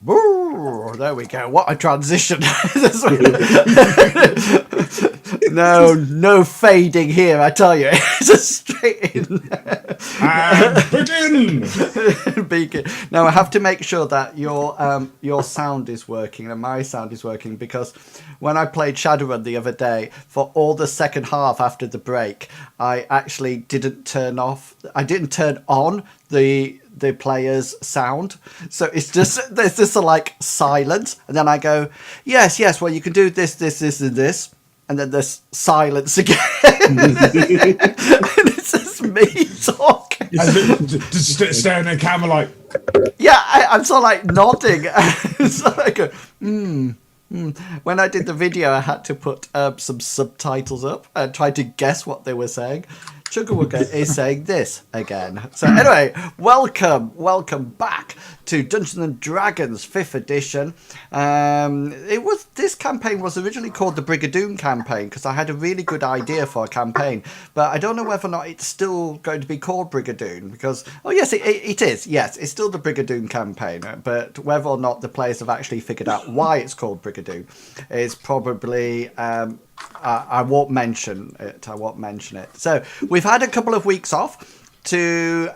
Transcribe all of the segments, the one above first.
There we go. What a transition. No fading here, I tell you. It's just straight in there. And begin. Now I have to make sure that your sound is working and my sound is working, because when I played Shadowrun the other day, for all the second half after the break, I actually didn't turn on the player's sound, so it's just there's this like silence, and then I go yes, well you can do this and this, and then there's silence again. And it's just me talking, just staring at the camera like, yeah, I'm sort of like nodding. So I go When I did the video, I had to put some subtitles up and try to guess what they were saying. Chugawugga is saying this again. So anyway, welcome back to Dungeons and Dragons 5th edition. This campaign was originally called the Brigadoon campaign because I had a really good idea for a campaign, but I don't know whether or not it's still going to be called Brigadoon because, oh yes, it is. Yes, it's still the Brigadoon campaign, but whether or not the players have actually figured out why it's called Brigadoon is probably... I won't mention it. So we've had a couple of weeks off to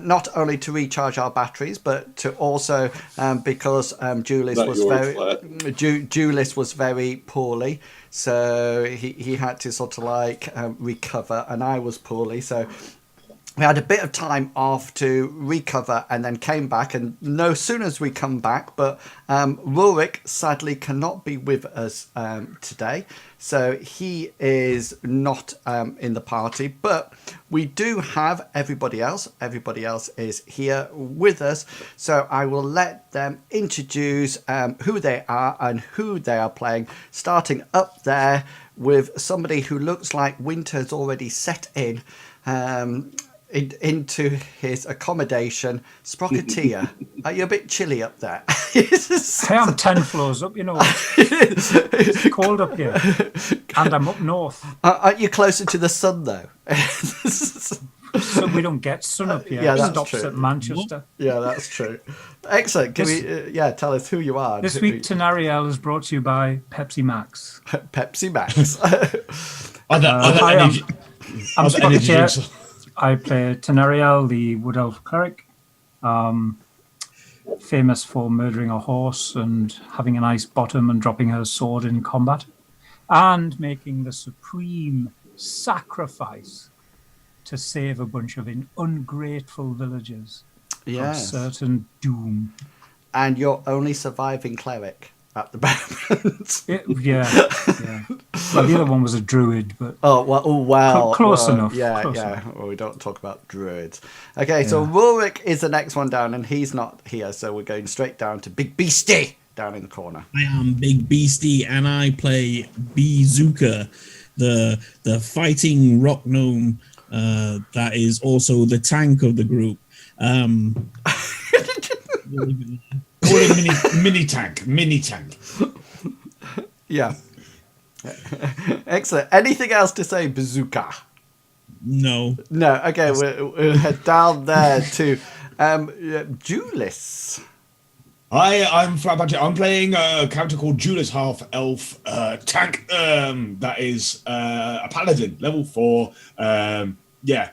not only to recharge our batteries, but to also because Julius was very poorly, so he had to sort of like recover, and I was poorly, so we had a bit of time off to recover and then came back. And no sooner as we come back, but Rurik sadly cannot be with us today. So he is not in the party, but we do have everybody else. Everybody else is here with us. So I will let them introduce who they are and who they are playing, starting up there with somebody who looks like winter's already set in. Into his accommodation, Sprocketeer. Are you a bit chilly up there? I am 10 floors up, you know. It's cold up here. And I'm up north. Aren't you closer to the sun, though? So we don't get sun up here. Yeah, it that's stops true. at Manchester. Yeah, that's true. Excellent. Can we tell us who you are? This week, Tenariel is brought to you by Pepsi Max. Pepsi Max. I'm Sprocketeer. I play Tenariel, the Wood Elf cleric, famous for murdering a horse and having a nice bottom and dropping her sword in combat, and making the supreme sacrifice to save a bunch of ungrateful villagers from certain doom. And you're only surviving cleric at the moment. Yeah. Well, the other one was a druid, but close enough. Close enough. Well, we don't talk about druids. Okay, so Rurik is the next one down, and he's not here, so we're going straight down to Big Beastie down in the corner. I am Big Beastie, and I play Bzooker, the fighting rock gnome that is also the tank of the group. Call it mini tank. Yeah. Excellent. Anything else to say, Bzooker? No. Okay, we'll head down there to Julius. I'm flat budget. I'm playing a character called Julius, half elf tank. That is a paladin, level 4.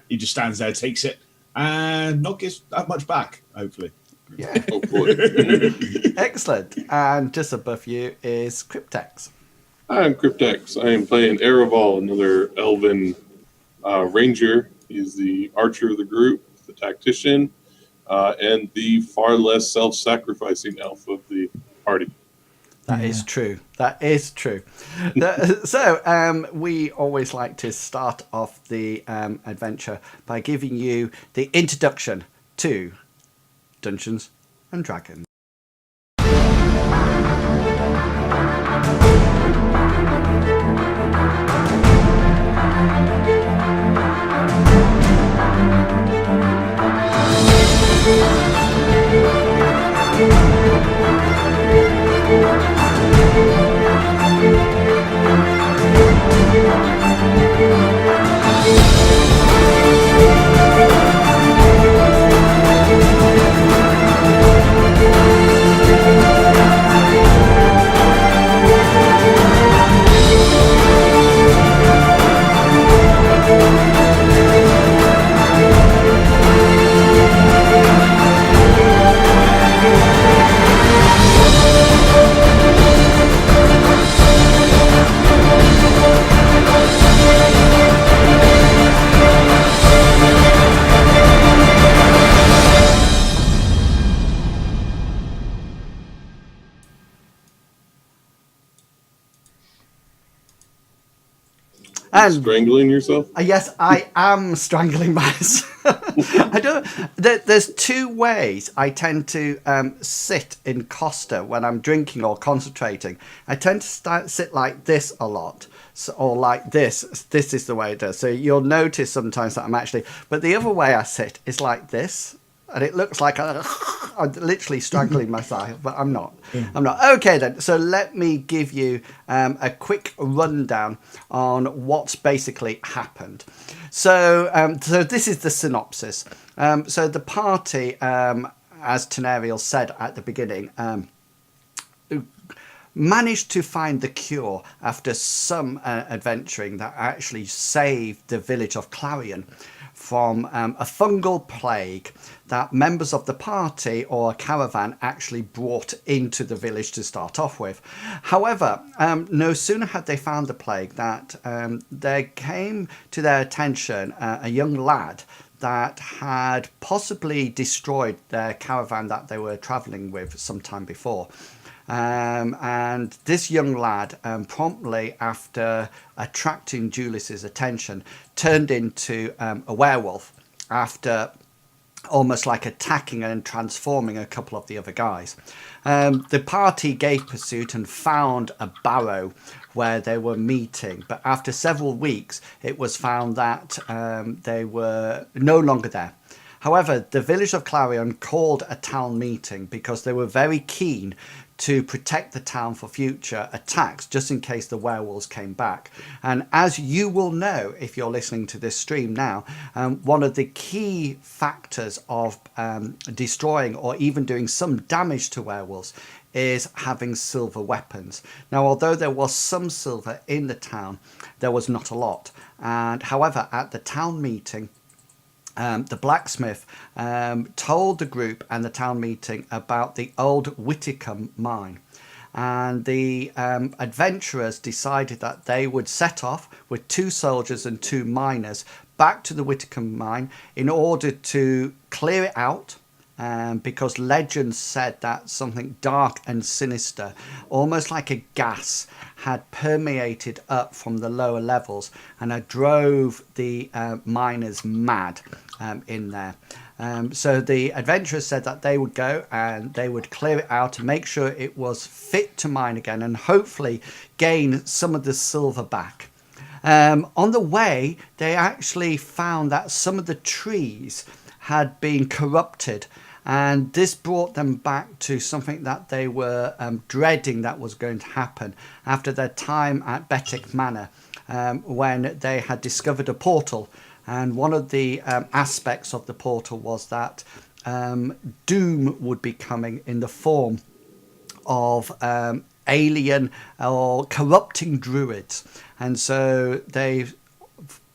He just stands there, takes it, and not gives that much back. Hopefully. Yeah. Excellent. And just above you is Cryptex. I'm Cryptex. I am playing Ereval, another elven ranger. He's the archer of the group, the tactician, and the far less self-sacrificing elf of the party. That is true. So we always like to start off the adventure by giving you the introduction to Dungeons and Dragons. And strangling yourself? yes, I am strangling myself. I don't. There's two ways I tend to sit in Costa when I'm drinking or concentrating. I tend to sit like this a lot, or like this. This is the way it does. So you'll notice sometimes that I'm actually. But the other way I sit is like this. And it looks like I'm literally strangling myself, but I'm not. I'm not. Okay, then. So let me give you a quick rundown on what's basically happened. So this is the synopsis. So the party, as Tenariel said at the beginning, managed to find the cure after some adventuring that actually saved the village of Clarion from a fungal plague that members of the party or a caravan actually brought into the village to start off with. However, no sooner had they found the plague that there came to their attention a young lad that had possibly destroyed their caravan that they were travelling with some time before. And this young lad, promptly after attracting Julius's attention, turned into a werewolf after almost like attacking and transforming a couple of the other guys. The party gave pursuit and found a barrow where they were meeting, but after several weeks it was found that they were no longer there. However, the village of Clarion called a town meeting because they were very keen to protect the town for future attacks, just in case the werewolves came back. And as you will know, if you're listening to this stream now, one of the key factors of destroying or even doing some damage to werewolves is having silver weapons. Now, although there was some silver in the town, there was not a lot. And however, at the town meeting, the blacksmith told the group and the town meeting about the old Wittecombe Mine. And the adventurers decided that they would set off with 2 soldiers and 2 miners back to the Wittecombe Mine in order to clear it out. Because legends said that something dark and sinister, almost like a gas, had permeated up from the lower levels and had drove the miners mad in there. So the adventurers said that they would go and they would clear it out to make sure it was fit to mine again and hopefully gain some of the silver back. On the way, they actually found that some of the trees had been corrupted, and this brought them back to something that they were dreading that was going to happen after their time at Bzooker Manor, when they had discovered a portal. And one of the aspects of the portal was that doom would be coming in the form of alien or corrupting druids. And so they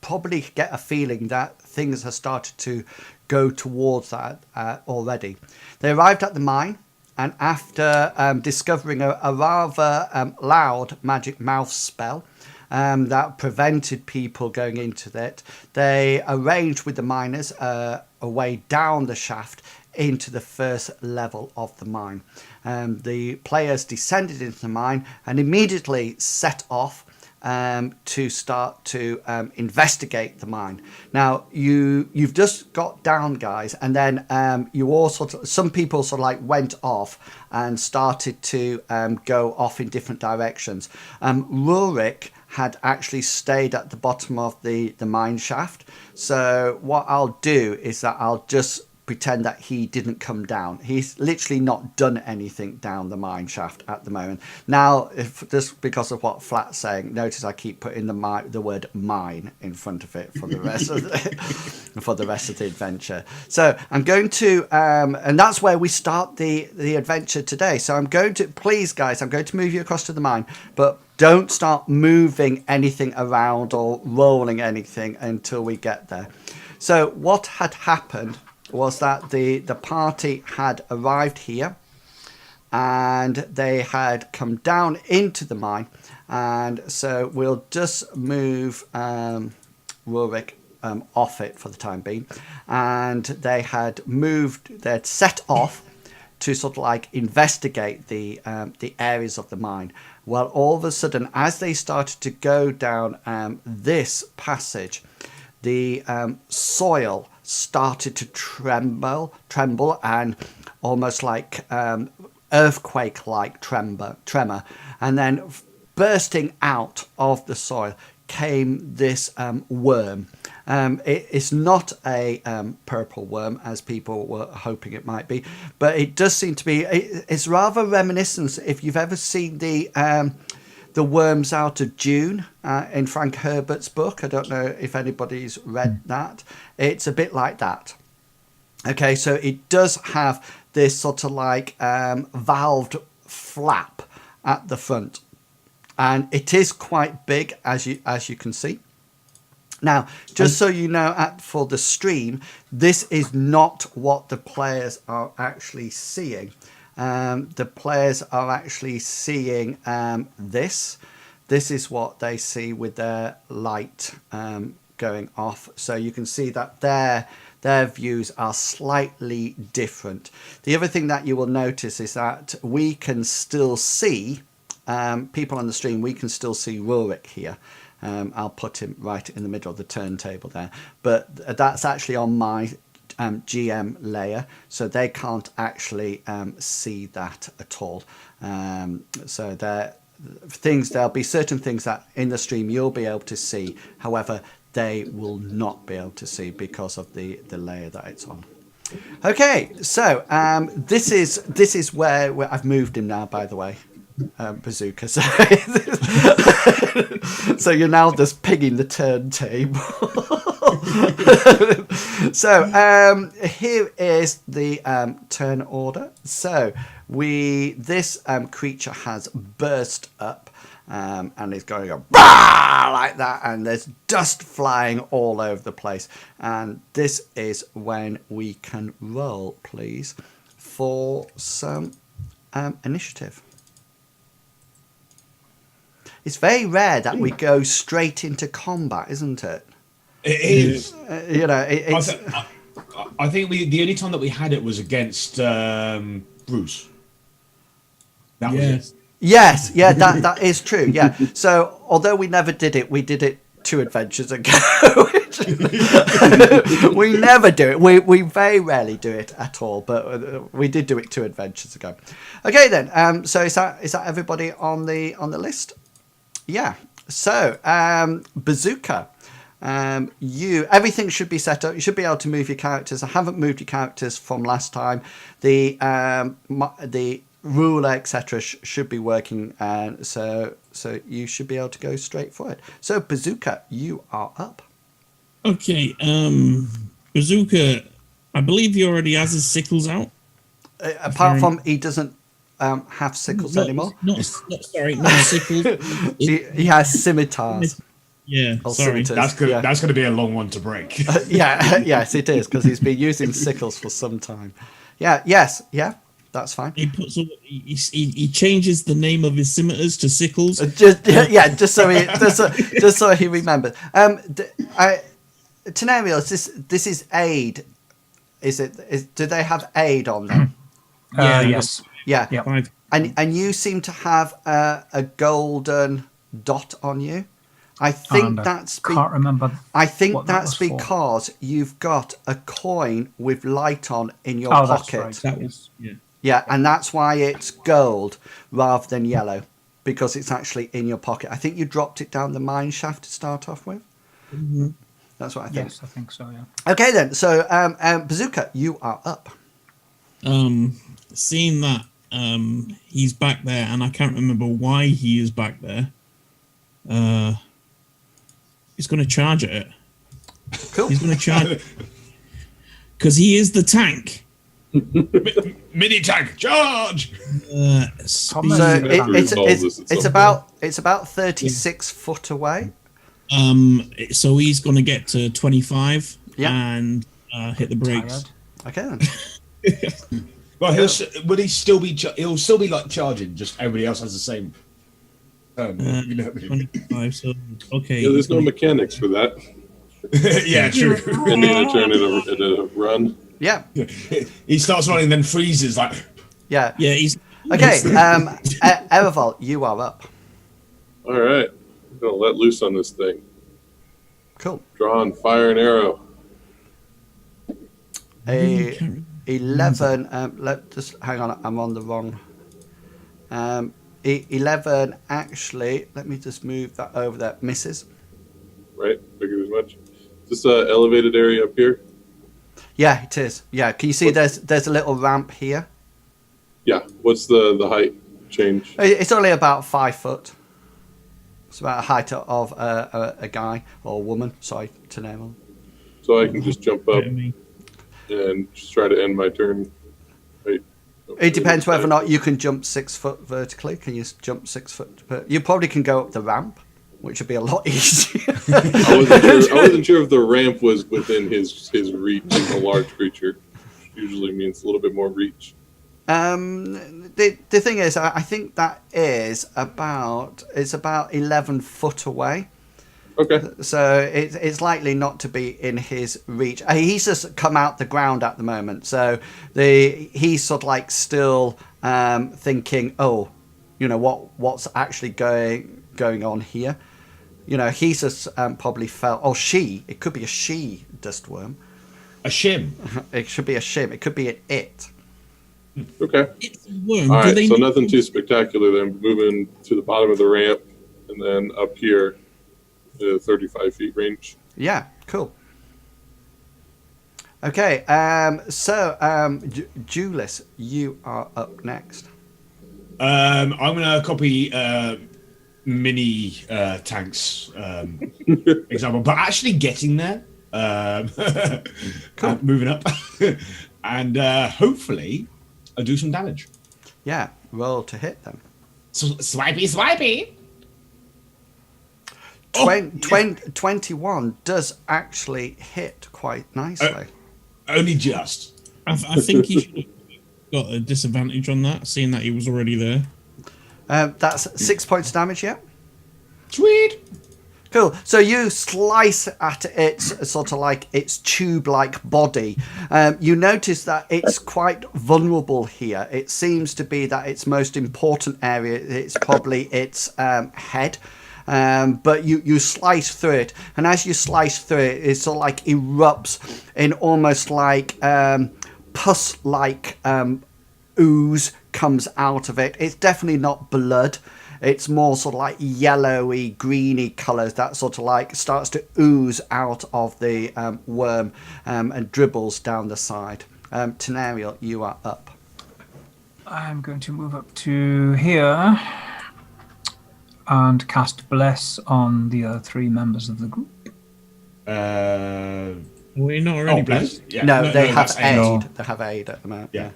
probably get a feeling that things have started to go towards that already. They arrived at the mine, and after discovering a rather loud magic mouth spell that prevented people going into it, they arranged with the miners a way down the shaft into the first level of the mine. The players descended into the mine and immediately set off to start to investigate the mine. Now you've just got down, guys, and then you all some people sort of like went off and started to go off in different directions. Rurik had actually stayed at the bottom of the mine shaft. So what I'll do is that I'll just pretend that he didn't come down. He's literally not done anything down the mine shaft at the moment. Now, if just because of what Flat's saying, notice I keep putting the word mine in front of it for the rest of the adventure. So I'm going to and that's where we start the adventure today. So I'm going to, please guys, I'm going to move you across to the mine, but don't start moving anything around or rolling anything until we get there. So what had happened was that the party had arrived here and they had come down into the mine, and so we'll just move Rurik off it for the time being, and they'd set off to sort of like investigate the areas of the mine. Well, all of a sudden, as they started to go down this passage, the soil started to tremble, and almost like earthquake-like tremor, and then bursting out of the soil came this worm. It's not a purple worm, as people were hoping it might be, but it does seem to be. It's rather reminiscent. If you've ever seen the worms out of June in Frank Herbert's book, I don't know if anybody's read that. It's a bit like that. Okay, so it does have this sort of like valved flap at the front, and it is quite big, as you can see. Now, just so you know, for the stream, this is not what the players are actually seeing. The players are actually seeing this. This is what they see with their light going off. So you can see that their views are slightly different. The other thing that you will notice is that we can still see, people on the stream, we can still see Rurik here. I'll put him right in the middle of the turntable there. But that's actually on my GM layer, so they can't actually see that at all. So there'll be certain things that in the stream you'll be able to see. However, they will not be able to see because of the layer that it's on. Okay, so this is where I've moved him now, by the way. Bzooker. So you're now just pinging the turntable. So here is the turn order. So this creature has burst up and is going like that, and there's dust flying all over the place. And this is when we can roll, please, for some initiative. It's very rare that we go straight into combat, isn't it? It is. I think the only time that we had it was against Bruce. That was it. Yes, yeah, that is true. Yeah. So although we never did it, we did it 2 adventures ago. We never do it. We very rarely do it at all, but we did do it 2 adventures ago. Okay then. So is that everybody on the list? Yeah. So Bzooker. Everything should be set up. You should be able to move your characters. I haven't moved your characters from last time. The ruler, etc., should be working, and so you should be able to go straight for it. So Bzooker, you are up. Okay, Bzooker, I believe he already has his sickles out. Apart from he doesn't have sickles anymore. Not sickles. He has scimitars. Yeah, sorry. That's good. That's going to be a long one to break. Yes, it is, because he's been using sickles for some time. Yes, that's fine. He changes the name of his scimitars to sickles. Just so he remembers. Tenarios, this is aid. Do they have aid on them? Yes. Yeah. Yep. And you seem to have a golden dot on you. I think can't remember. I think that's for. because you've got a coin with light on in your pocket. That's right. That was, Yeah, and that's why it's gold rather than yellow, because it's actually in your pocket. I think you dropped it down the mine shaft to start off with. Mm-hmm. That's what I think. Yes, I think so, yeah. Okay then, so Bzooker, you are up. Seeing that he's back there, and I can't remember why he is back there, he's going to charge at it. Cool. He's going to charge it. Because he is the tank. Mini tank charge. So it's about 36 foot away. So he's going to get to 25 and hit the brakes. Okay then. Well, he'll still be like charging. Just everybody else has the same. You know what I mean? 25. So okay. Yeah, there's no mechanics for that. Yeah, true. And then turn it over and run. Yeah. He starts running, then freezes like. Yeah. Yeah, he's Okay. Erevol, you are up. All right. I'm going to let loose on this thing. Cool. Draw and fire an arrow. really A can't 11. Just hang on. I'm on the wrong. 11 actually. Let me just move that over there. Misses. Right? Figured as much. Is this an elevated area up here? Yeah, it is. Yeah. Can you see? There's a little ramp here. Yeah. What's the height change? It's only about 5 foot. It's about a height of a guy or a woman. Sorry to name them. So I can just jump up Yeah, me. and just try to end my turn. Right. It depends whether or not you can jump 6 foot vertically. Can you jump 6 foot? You probably can go up the ramp, which would be a lot easier. I wasn't sure if the ramp was within his reach as a large creature. Usually means a little bit more reach. The thing is, I think that is about 11 foot away. Okay. So it's likely not to be in his reach. He's just come out the ground at the moment, so he's sort of like still thinking, oh, you know what's actually going on here. You know, he's just probably felt. Oh, it could be a she dust worm. A shim. It should be a shim. It could be an it. Okay. It's a worm. All Do right. they So nothing too spectacular then. Moving to the bottom of the ramp and then up here, 35 feet range. Yeah, cool. Okay, Julius, you are up next. I'm gonna copy mini tanks example, but actually getting there. Cool. Moving up, and hopefully I'll do some damage. Yeah, roll to hit them. Swipey. 21 does actually hit quite nicely. Only just. I think he should have got a disadvantage on that, seeing that he was already there. That's 6 points of damage, yeah? Sweet. Cool. So you slice at its sort of like its tube-like body. You notice that it's quite vulnerable here. It seems to be that its most important area, it's probably its head. But you slice through it, and as you slice through it, it sort of like erupts in almost like pus-like ooze comes out of it. It's definitely not blood. It's more sort of like yellowy, greeny colours that sort of like starts to ooze out of the worm and dribbles down the side. Tenariel, you are up. I'm going to move up to here and cast Bless on the other 3 members of the group. We're not already blessed. Yeah. No, they have that's aid. No. They have aid at the moment. Yeah.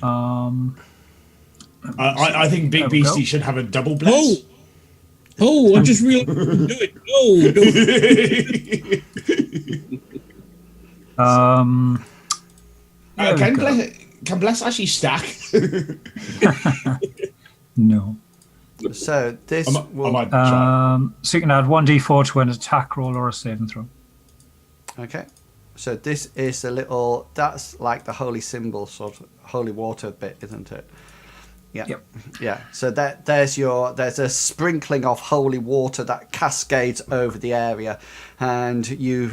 I I think Big There we go. Beastie should have a double bless. Oh, I just realized we can do it. There we go. Can bless actually stack? No. So this I will. might try. So you can add 1d4 to an attack roll or a saving throw. Okay. So this is a little. That's like the holy symbol, sort of holy water bit, isn't it? Yeah. Yep. Yeah. So there's a sprinkling of holy water that cascades over the area, and you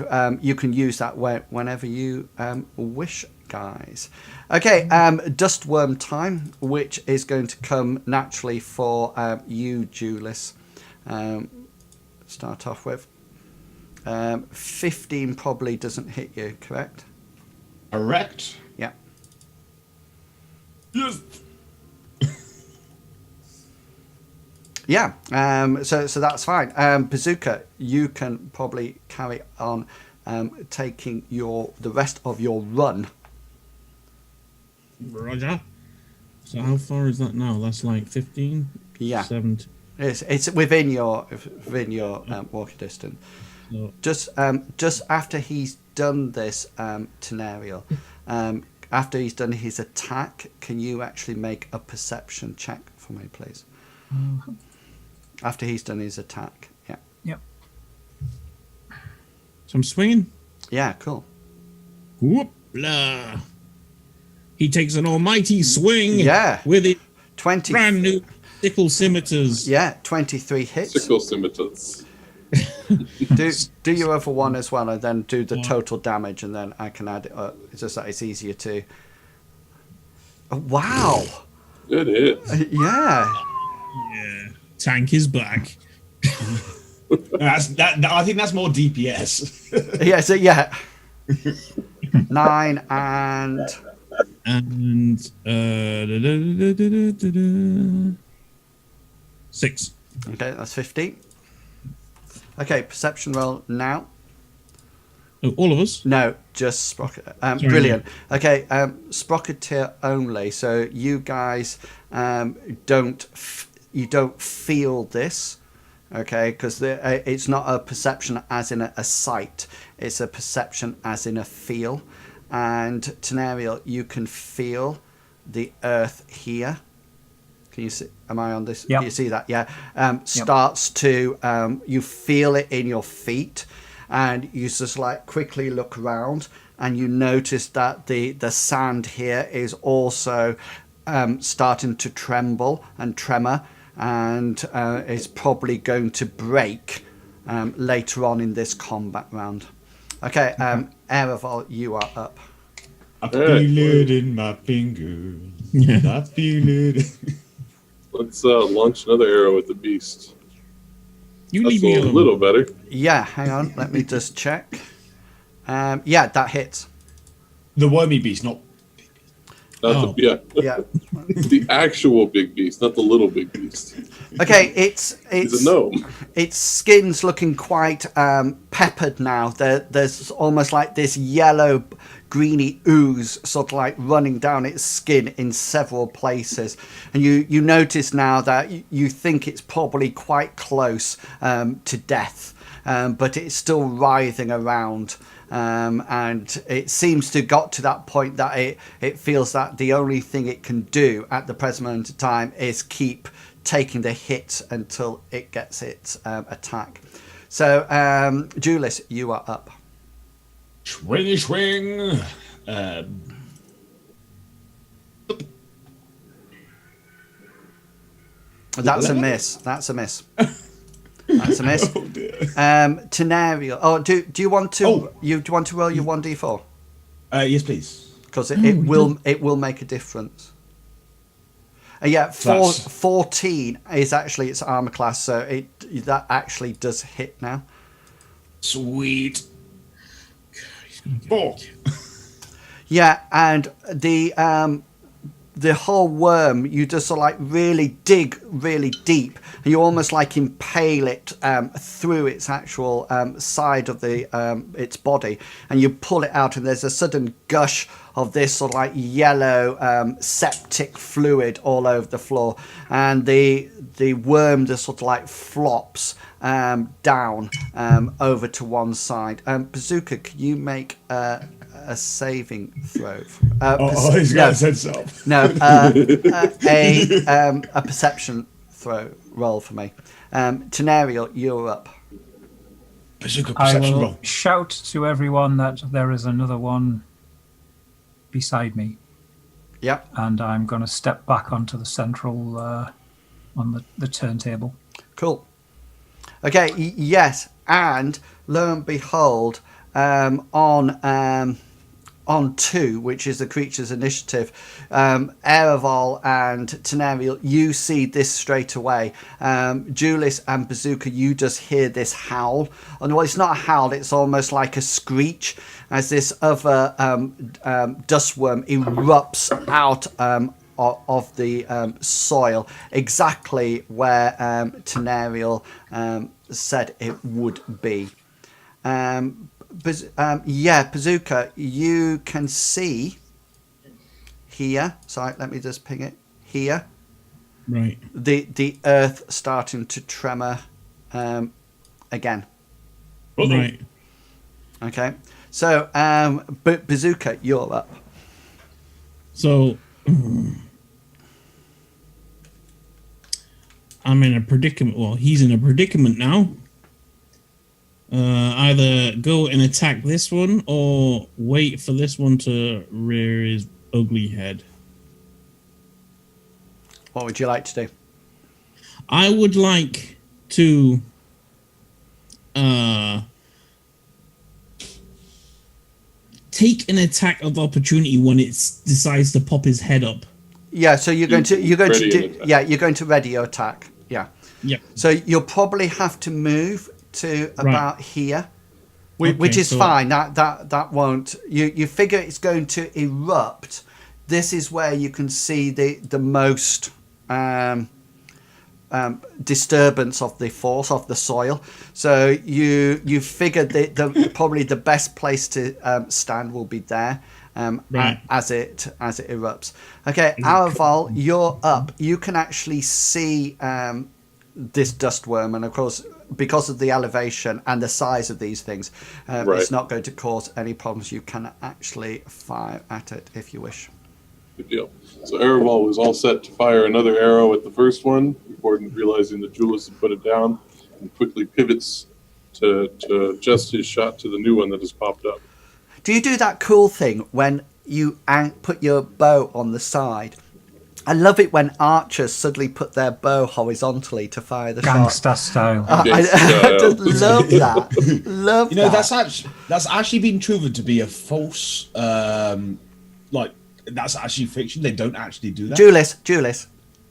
can use that whenever you wish, guys. Okay. Dustworm time, which is going to come naturally for you, Julius. Start off with 15 probably doesn't hit you, correct? Correct. Yeah. Yes. Yeah, so that's fine. Bzooker, you can probably carry on taking the rest of your run. Roger. So how far is that now? That's like 15? Yeah. 17. It's within your walking distance. So, Just after he's done this, Tenariel, after he's done his attack, can you actually make a perception check for me, please? After he's done his attack, yeah. Yep. so I'm swinging. Yeah, cool. Whoop, blah. he takes an almighty swing. Yeah. With his 20. brand new sickle scimitars. Yeah, 23 hits. Sickle scimitars. Do your other one as well, and then do the total damage, and then I can add it up. It's just that it's easier to. Oh, wow. It is. Yeah. Yeah. Tank is back. I think that's more DPS. Yeah. So yeah. 9 and. And 6. Okay, that's 15. Okay, perception roll now. Oh, all of us? No, just Sprocket. Sorry, Brilliant. Okay, Sprocketeer only. So you guys don't feel this, okay? Because it's not a perception as in a sight. It's a perception as in a feel. And Tenariel, you can feel the earth here. Can you see? Am I on this? Yep. Can you see that? Yeah. Starts to. You feel it in your feet, and you just like quickly look around, and you notice that the sand here is also starting to tremble and tremor, and is probably going to break later on in this combat round. Okay, Ereval, you are up. I feel it in my fingers. I feel it. Let's launch another arrow at the beast. You That's leave me a alone. little better. Yeah, hang on, let me just check. Yeah, that hits. The wormy beast, not. Not the Yeah. the actual big beast, not the little big beast. Okay, it's He's a gnome. its skin's looking quite peppered now. There's almost like this yellow, greeny ooze sort of like running down its skin in several places. And you notice now that you think it's probably quite close to death, but it's still writhing around. And it seems to got to that point that it feels that the only thing it can do at the present moment of time is keep taking the hits until it gets its attack. So, Julius, you are up. Swingy swing. That's a miss. That's a miss. That's a miss. Oh dear. Tenariel. Oh, do you want to? Oh. Do you want to roll your 1d4? Yes, please. Because it will make a difference. Yeah, That's- 14 is actually its armor class, so that actually does hit now. Sweet. 4. Yeah, and the whole worm, you just sort of like really dig really deep, and you almost like impale it through its actual side of the its body, and you pull it out, and there's a sudden gush of this sort of like yellow septic fluid all over the floor, and the worm just sort of like flops down over to one side. Bzooker, can you make a saving throw? He's got a sense of. No, a perception roll for me. Tenariel, you're up. Bzooker I perception will roll. shout to everyone that there is another one beside me, Yep. and I'm going to step back onto the central on the turntable. Cool. Okay. Yes, and lo and behold, on 2, which is the creature's initiative, Ereval and Tenariel, you see this straight away. Julius and Bzooker, you just hear this howl. And well, it's not a howl, it's almost like a screech as this other dust worm erupts out of the soil, exactly where Tenariel said it would be. Bzooker, you can see here. Sorry, let me just ping it here. Right. The earth starting to tremor again. Right. Okay, so Bzooker, you're up. So I'm in a predicament. Well, he's in a predicament now. Either go and attack this one or wait for this one to rear his ugly head. What would you like to do? I would like to take an attack of opportunity when it decides to pop his head up. Yeah, so you're going to Ready do an attack. you're going to ready your attack. Yeah. Yep. So you'll probably have to move to about here, which Okay, is so- fine. That won't. You figure it's going to erupt. This is where you can see the most disturbance of the force of the soil. So you figured the probably the best place to stand will be there. Right. As it erupts. Okay, Araval, you're up. You can actually see this dust worm, and of course, because of the elevation and the size of these things, Right. it's not going to cause any problems. You can actually fire at it if you wish. Good deal. So Erebol was all set to fire another arrow at the first one before realizing that Julius had put it down, and quickly pivots to adjust his shot to the new one that has popped up. Do you do that cool thing when you put your bow on the side? I love it when archers suddenly put their bow horizontally to fire the shot. Gangster style. I just love that. Love You know, that. that's actually been proven to be a false, that's actually fiction. They don't actually do that. Julius,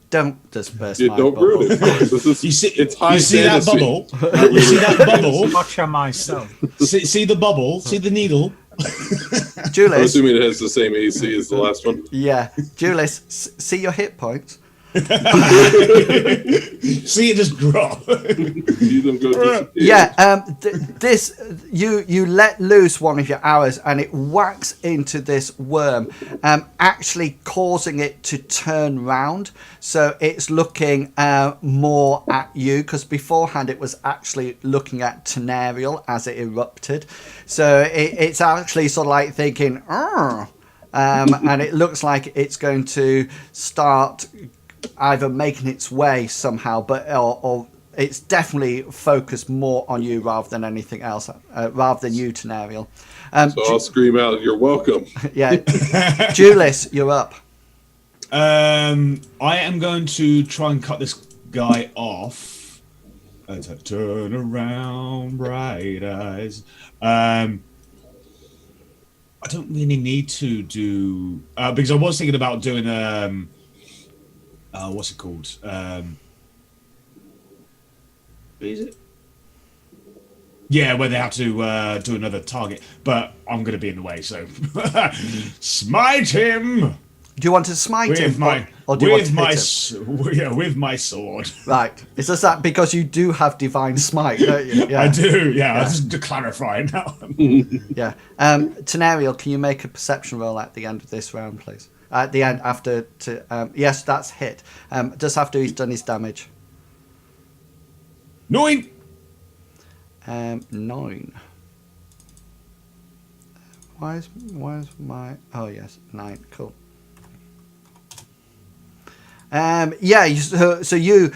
don't disperse Yeah, my don't bubble. ruin it. This is, You see, it's high you see that fantasy. bubble? You see that bubble? Gotcha myself. See the bubble? See the needle? I'm Julius, assuming it has the same AC as the last one. yeah. Julius, see your hit points? See it just drop. See them go disappear. Yeah, this you let loose one of your arrows and it whacks into this worm, actually causing it to turn round. So it's looking more at you, because beforehand it was actually looking at Tenariel as it erupted. So it's actually sort of like thinking, and it looks like it's going to start either making its way somehow, but or it's definitely focused more on you rather than anything else, rather than you, Tenariel. So I'll scream out, "You're welcome." Yeah, Julius, you're up. I am going to try and cut this guy off. Turn around, bright eyes. I don't really need to do because I was thinking about doing what's it called? What is it? Yeah, where they have to do another target, but I'm going to be in the way, so smite him Do you want to smite with him, my or do you want with to my hit him? with my sword. Right. It's just that because you do have divine smite, don't you? Yeah. I do. Yeah, I'll just to clarify now. Yeah. Tenariel, can you make a perception roll at the end of this round, please? At the end, after yes, that's hit. Just after he's done his damage. 9. 9. Why is my? Oh yes, 9. Cool. So you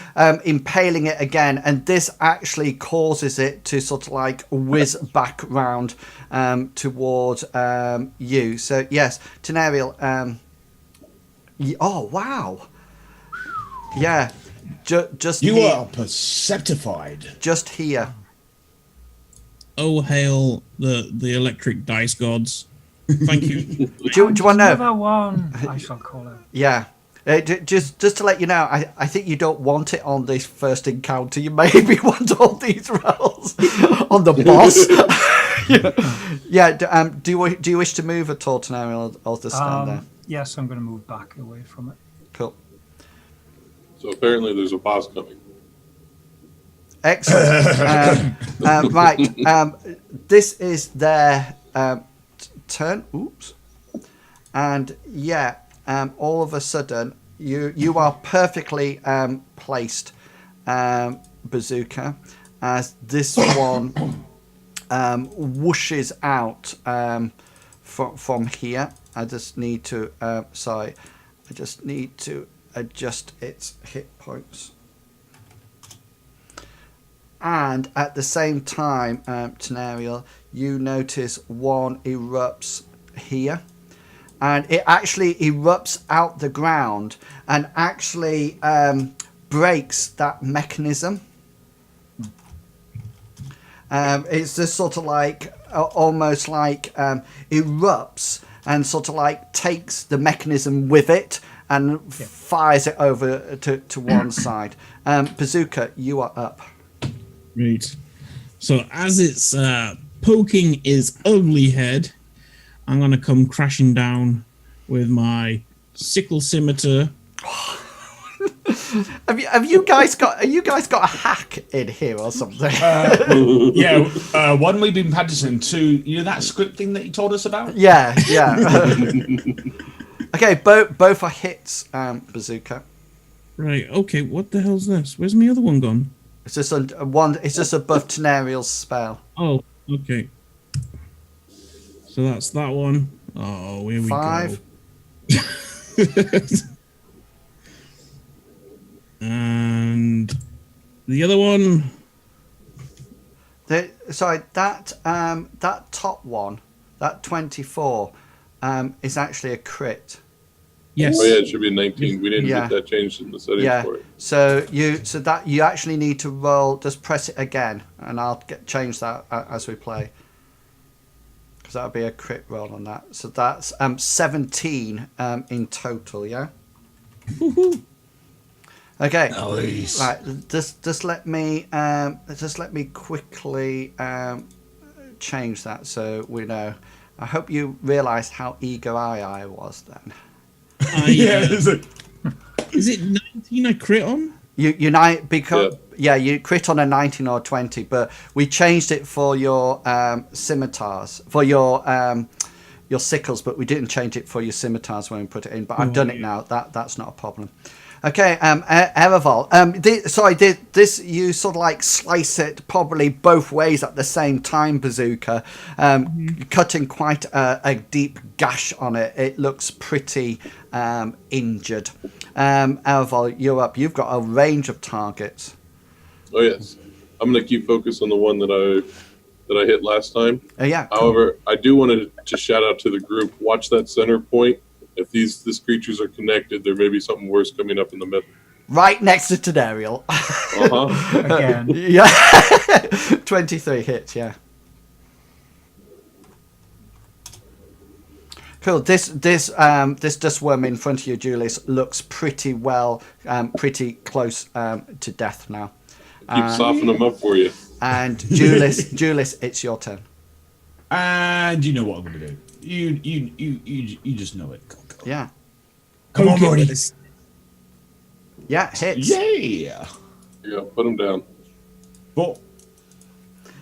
impaling it again, and this actually causes it to sort of like whiz back round toward you. So yes, Tenariel. Oh wow! Yeah, just You here, are perceptified. just here. Oh, hail the electric dice gods. Thank you. Do you want to know? Another one, I shall call it. Yeah. Just to let you know, I think you don't want it on this first encounter. You maybe want all these rolls on the boss. Yeah. Do you wish to move at all, Tenariel, or to stand there? Yes, I'm going to move back away from it. Cool. So apparently there's a boss coming. Excellent. Right. This is their turn. Oops. And yeah, all of a sudden, you are perfectly placed, Bzooker, as this one whooshes out from here. I just need to adjust its hit points. And at the same time, Tenariel, you notice one erupts here. and it actually erupts out the ground and actually breaks that mechanism. It's just sort of like almost like erupts and sort of like takes the mechanism with it and fires it over to one side. Bzooker, you are up. Right. So as it's poking its ugly head, I'm gonna come crashing down with my sickle scimitar. Have you guys got a hack in here or something? One, we've been practicing. Two, you know that script thing that you told us about? Yeah. Okay, both are hits, Bzooker. Right. Okay. What the hell's this? Where's my other one gone? It's just a one. It's just above Tenariel's spell. Oh. Okay. So that's that one. Oh, here we 5. go. And the other one. That top one, that 24, is actually a crit. Yes. Oh yeah, it should be 19. We didn't get that changed in the settings for it. So you actually need to roll. Just press it again, and I'll change that as we play. Because that'll be a crit roll on that. So that's 17 in total. Yeah. Woohoo. Okay. Nice. Right. Just let me quickly change that so we know. I hope you realised how eager I was then. Is it? Is it 19 I crit on? You you crit on a 19 or 20, but we changed it for your scimitars, for your sickles, but we didn't change it for your scimitars when we put it in. But I've done it now. That's not a problem. Okay, Ereval. This you sort of like slice it probably both ways at the same time, Bzooker, cutting quite a deep gash on it. It looks pretty injured. Ereval, you're up. You've got a range of targets. Oh yes, I'm gonna keep focus on the one that I hit last time. Yeah. However, I do want to shout out to the group. Watch that center point. If these creatures are connected, there may be something worse coming up in the middle. Right next to Tenariel. Again. Yeah. 23 hits, yeah. Cool. This dust worm in front of you, Julius, looks pretty pretty close to death now. Keep softening them up for you. And Julius, it's your turn. And you know what I'm going to do. You just know it. Go. Yeah. Come on, buddy. Yeah, hits. Yeah. Yeah, put them down. But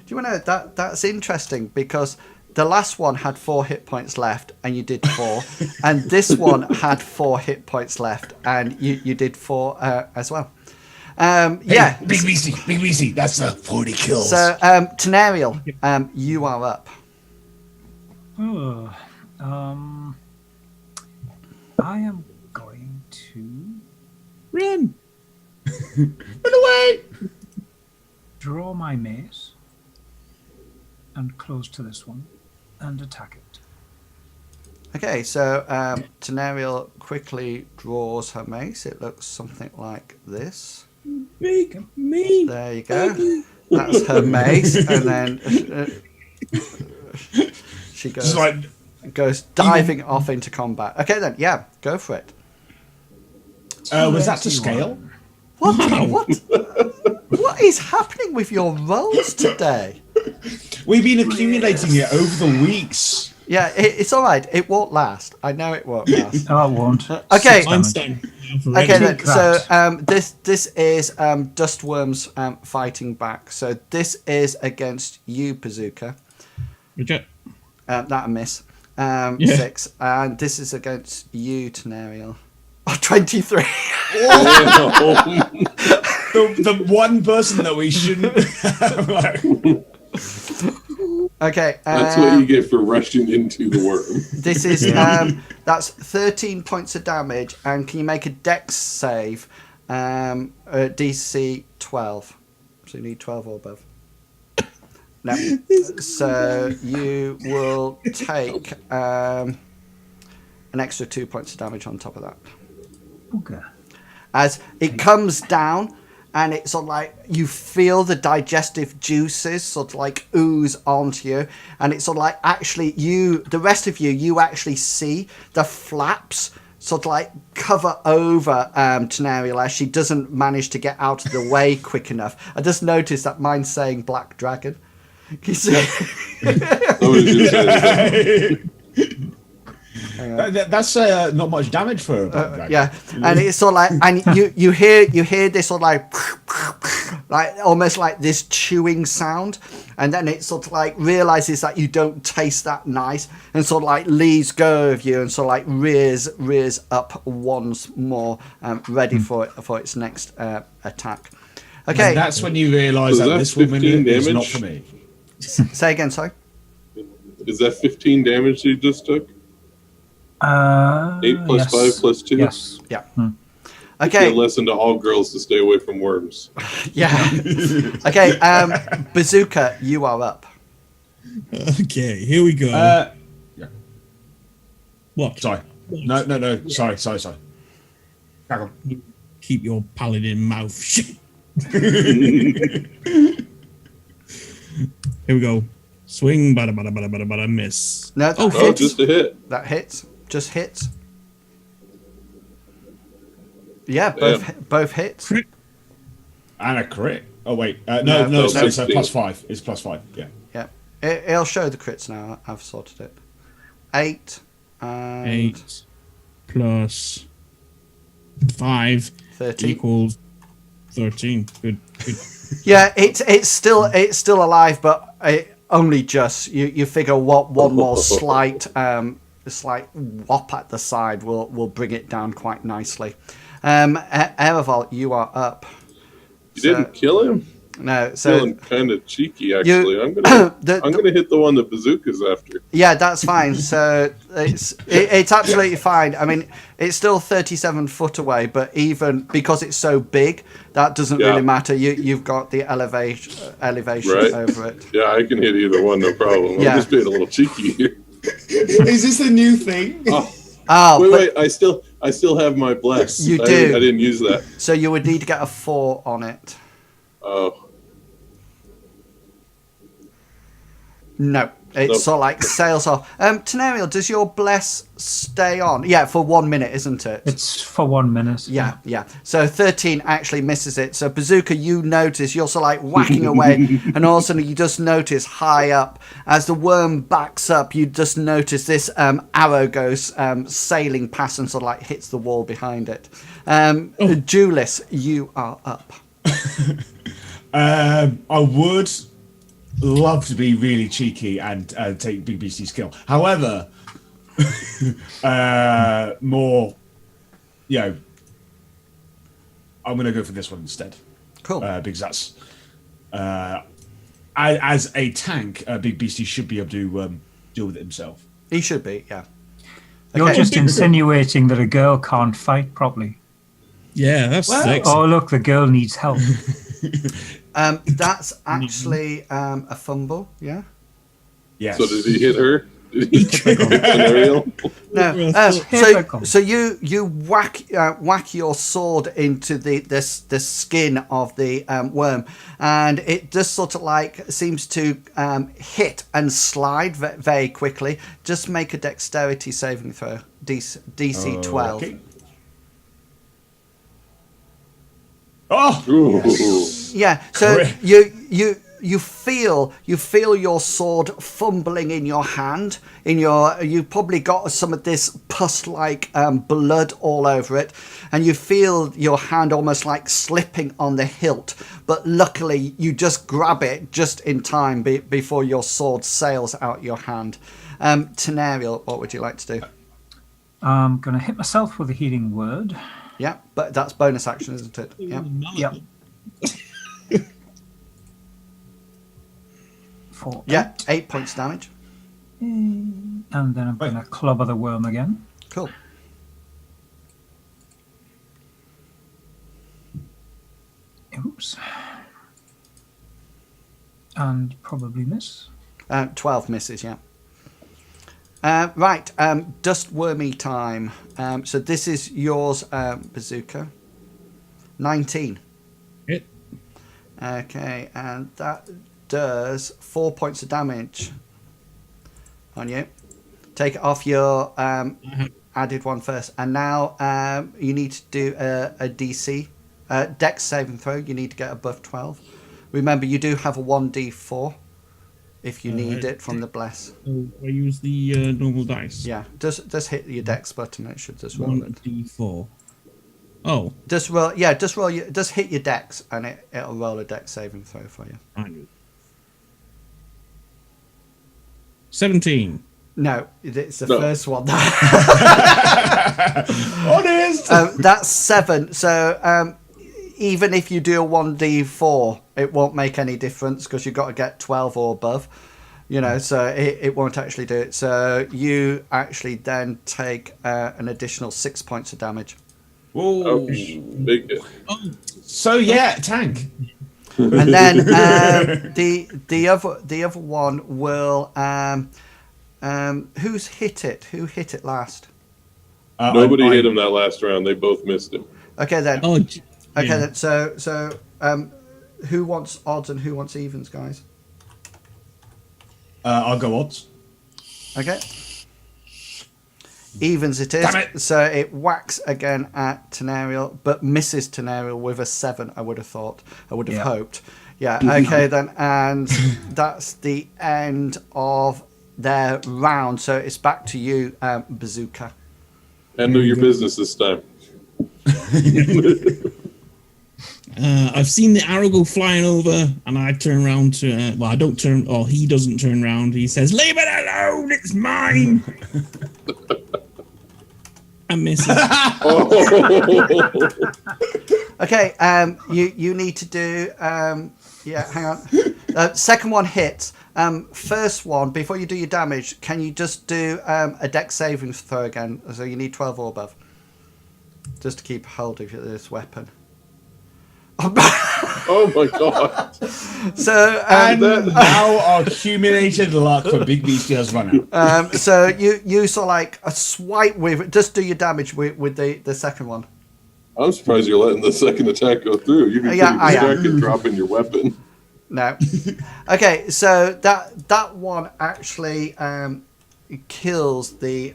Do you want to know that's interesting because the last one had 4 hit points left and you did 4, and this one had 4 hit points left and you did 4 as well. Yeah. Big BC. That's 40 kills. So, Tenariel, you are up. I am going to Run. Run away. draw my mace and close to this one and attack it. Okay, so Tenariel quickly draws her mace. It looks something like this. Big me. There you go. That's her mace, and then she goes diving off into combat. Okay, then, yeah, go for it. Was that to scale? What is happening with your rolls today? We've been accumulating it over the weeks. Yeah, it's all right. It won't last. I know it won't last. Oh, it won't. Okay. Einstein. Okay, then, so Correct. this is Dustworms fighting back. So this is against you, Bzooker. Reject. That a miss. 6. And this is against you, Tenariel. Oh, 23. The one person that we shouldn't have. Okay. That's what you get for rushing into the worm. This is that's 13 points of damage, and can you make a Dex save? DC 12. So you need 12 or above. No. So you will take a an extra 2 points of damage on top of that. Okay. As it comes down, and it's sort of like you feel the digestive juices sort of like ooze onto you, and it's sort of like actually the rest of you actually see the flaps sort of like cover over Tenariel as she doesn't manage to get out of the way quick enough. I just noticed that mine's saying Black Dragon. Can you see? That's not much damage for a dragon. Yeah, and it's sort of like, and you hear this sort of like almost like this chewing sound, and then it sort of like realizes that you don't taste that nice, and sort of like leaves go of you, and sort of like rears up once more, ready for its next attack. Okay, And that's when you realise So that that's this woman 15 is not damage? for me. say again, sorry. Is that 15 damage you just took? 8 plus yes. 5 plus 2? Yes. Yeah. Hmm. Be a Okay. lesson to all girls to stay away from worms. Yeah. Okay. Bzooker, you are up. Okay, here we go. Yeah. What? Sorry. No. Sorry. Crack on. Keep your paladin mouth shut. Here we go. Swing, bada, miss. No, that Oh, hits. just a hit. That hits. Just hits. Yeah, both hits. Crit. And a crit. Oh wait, No, no, no, it's no. plus 5. It's plus 5. Yeah. Yeah, it'll show the crits now. I've sorted it. 8 and 8 plus 5 13. equals 13. Good. Yeah, it's still alive, but only just. You figure what one more slight whop at the side will bring it down quite nicely. Ereval, you are up. You didn't kill him? No, so Feeling kind of cheeky, actually. I'm gonna hit the one that Bazooka's after. yeah, that's fine. So it's absolutely fine. I mean, it's still 37 foot away, but even because it's so big, that doesn't really matter. You've got the elevation Right. over it. Yeah, I can hit either one, no problem. Yeah. I'm just being a little cheeky here. Is this a new thing? Oh, Wait, I still have my bless. You I do. didn't use that. So you would need to get a 4 on it. Oh, No, it's Nope. sort of like sails off. Tenariel, does your bless stay on? Yeah, for 1 minute, isn't it? It's for 1 minute. Yeah. So 13 actually misses it. So Bazooka, you notice you're sort of like whacking away, and all of a sudden you just notice high up as the worm backs up. You just notice this arrow goes sailing past and sort of like hits the wall behind it. Julius, you are up. I would love to be really cheeky and take Big Beastie's kill. However, more, I'm going to go for this one instead. Cool. Because that's as a tank, Big Beastie should be able to deal with it himself. He should be, yeah. You're Okay. just insinuating that a girl can't fight properly. Yeah, that's Well, sexy. Oh, look, the girl needs help. That's actually a fumble, yeah? Yes. so did he hit her? Did he hit Ariel? No. Typical. So you whack your sword into the skin of the worm, and it just sort of like seems to hit and slide very quickly. Just make a dexterity saving throw, DC 12. Okay. Oh! Ooh. Yeah. So Correct. you feel your sword fumbling in your hand. You've probably got some of this pus-like blood all over it, and you feel your hand almost like slipping on the hilt. But luckily, you just grab it just in time before your sword sails out your hand. Tenariel, what would you like to do? I'm going to hit myself with a healing word. Yeah, but that's bonus action, isn't it? Yeah. Yep. For Yeah, 8 points damage. and then I'm going to clobber the worm again. Cool. Oops. And probably miss. 12 misses, yeah. Right, dust wormy time. So this is yours, Bzooker. 19. Hit. Okay, and that does 4 points of damage on you. Take it off your added one first. And now you need to do a DC. Dex saving throw. You need to get above 12. Remember, you do have a 1d4 if you need it from the bless. So I use the normal dice. Yeah, just hit your dex button. It should just roll it. 1d4. Oh. Just roll. Yeah, just hit your dex, and it'll roll a dex saving throw for you. 17. No, it's the No. first one. Honest. That's 7. So even if you do a 1d4, it won't make any difference because you've got to get 12 or above. You know, so it won't actually do it. So you actually then take an additional 6 points of damage. Whoa. Big hit. So yeah, tank. And then the other one will who's hit it? Who hit it last? Nobody hit him that last round. They both missed him. Okay then. Oh, Okay yeah. then. So who wants odds and who wants evens, guys? I'll go odds. Okay. Evens it is. Damn it. So it whacks again at Tenariel, but misses Tenariel with a 7, I would have thought. I would have hoped. Yeah, okay then. And that's the end of their round. So it's back to you, Bzooker. Handle your business this time. I've seen the arrow go flying over, and I turn around to. Well, I don't turn. Or he doesn't turn around. He says, "Leave it alone. It's mine." I miss it. Okay, you need to do hang on. Second one hits. First one, before you do your damage, can you just do a dex saving throw again? So you need 12 or above. Just to keep hold of this weapon. Oh my god. So And now our accumulated luck for Big Beastie has run out. so you saw like a swipe with it. Just do your damage with the second one. I'm surprised you're letting the second attack go through. You'd be Yeah, pretty I am. distracted dropping your weapon. No. Okay, so that one actually kills the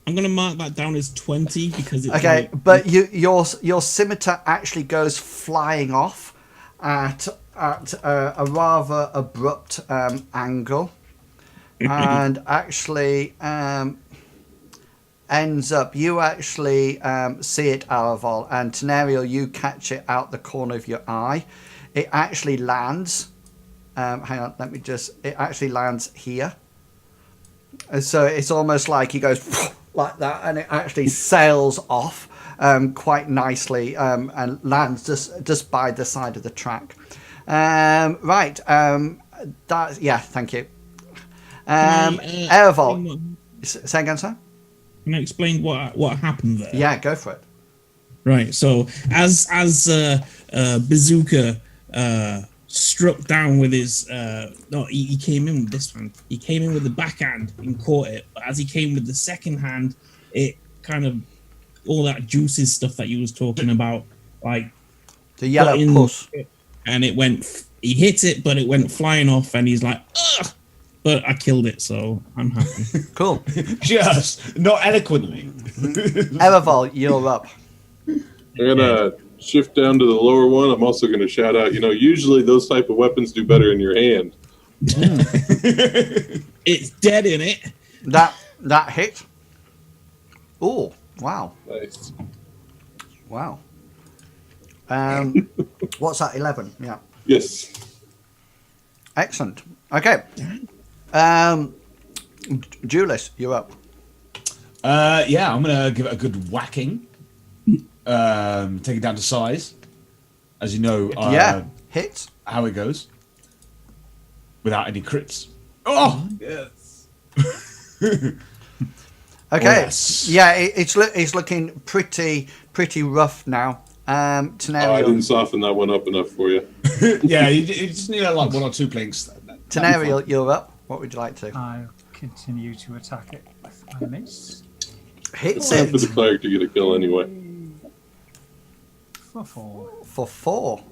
I'm gonna mark that down as 20 because it's okay, like, but your scimitar actually goes flying off at a rather abrupt angle, and actually ends up. You actually see it, Araval, and Tenariel, you catch it out the corner of your eye. It actually lands. Hang on, let me just. It actually lands here. And so it's almost like he goes like that, and it actually sails off quite nicely and lands just by the side of the track. Right. That. Yeah. Thank you. Araval. Say again, sir. Can I explain what happened there? Yeah, go for it. Right. So as Bzooker struck down with his he came in with this one. He came in with the backhand and caught it. But as he came with the second hand, it kind of all that juices stuff that you was talking about, like The yellow got in, pus. and it went. He hit it, but it went flying off, and he's like, ugh. But I killed it, so I'm happy. Cool. Just not eloquently. Araval, you're up. I'm gonna shift down to the lower one. I'm also gonna shout out. Usually those type of weapons do better in your hand. It's dead in it. That hit. Oh, wow. Nice. Wow. What's that? 11. Yeah. Yes. Excellent. Okay. Julius, you're up. Yeah, I'm gonna give it a good whacking. Take it down to size, as you know. Yeah. Hits. How it goes, without any crits. Oh yes. Okay. Yes. Yeah, it's looking pretty rough now. I Tenariel, didn't soften that one up enough for you. Yeah, you just need like one or two planks. Tenariel, you're up. What would you like to? I'll continue to attack it with my mace. Hits Time for the it cleric to get a kill anyway. For 4. for 4.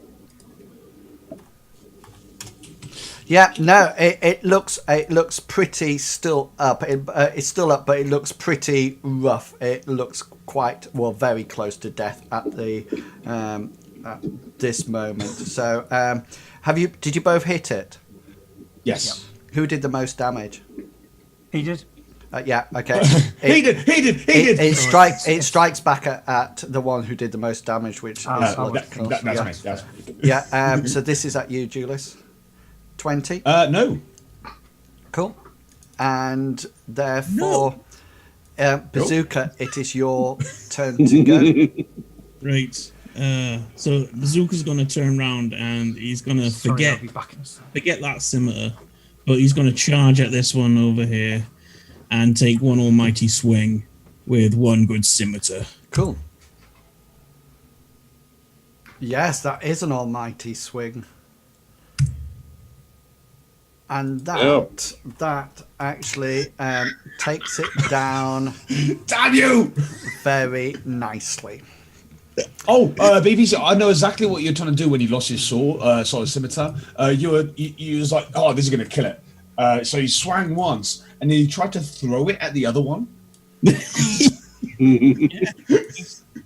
Yeah, no, it looks pretty still up. It's still up, but it looks pretty rough. It looks quite very close to death at this moment. So, did you both hit it? Yes. Who did the most damage? He did. Yeah, okay. He did. It strikes back at the one who did the most damage, which is That's logical. me. Yeah. That's me. Yeah. So this is at you, Julius. 20. No. Cool. And therefore, Bzooker, it is your turn to go. Right. So Bzooker's gonna turn around and he's gonna Sorry, I'll be back in a second. forget that scimitar, but he's gonna charge at this one over here and take one almighty swing with one good scimitar. Cool. Yes, that is an almighty swing. And that actually takes it down Damn you! very nicely. Oh, BBC, I know exactly what you're trying to do when you lost your sword, scimitar. You was like, oh, this is gonna kill it. So you swang once, and then you tried to throw it at the other one.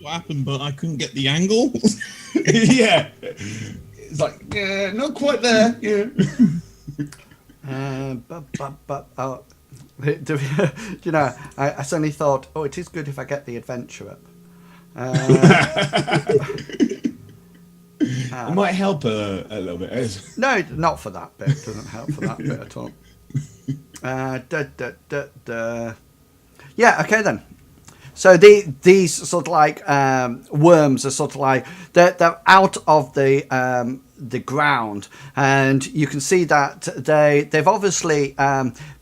What happened? But I couldn't get the angle. Yeah, it's like, yeah, not quite there. Yeah. You know, I suddenly thought, oh, it is good if I get the adventure up. It might help a little bit. No, not for that bit. It doesn't help for that bit at all. Yeah, okay then. So these sort of like worms are sort of like they're out of the ground, and you can see that they've obviously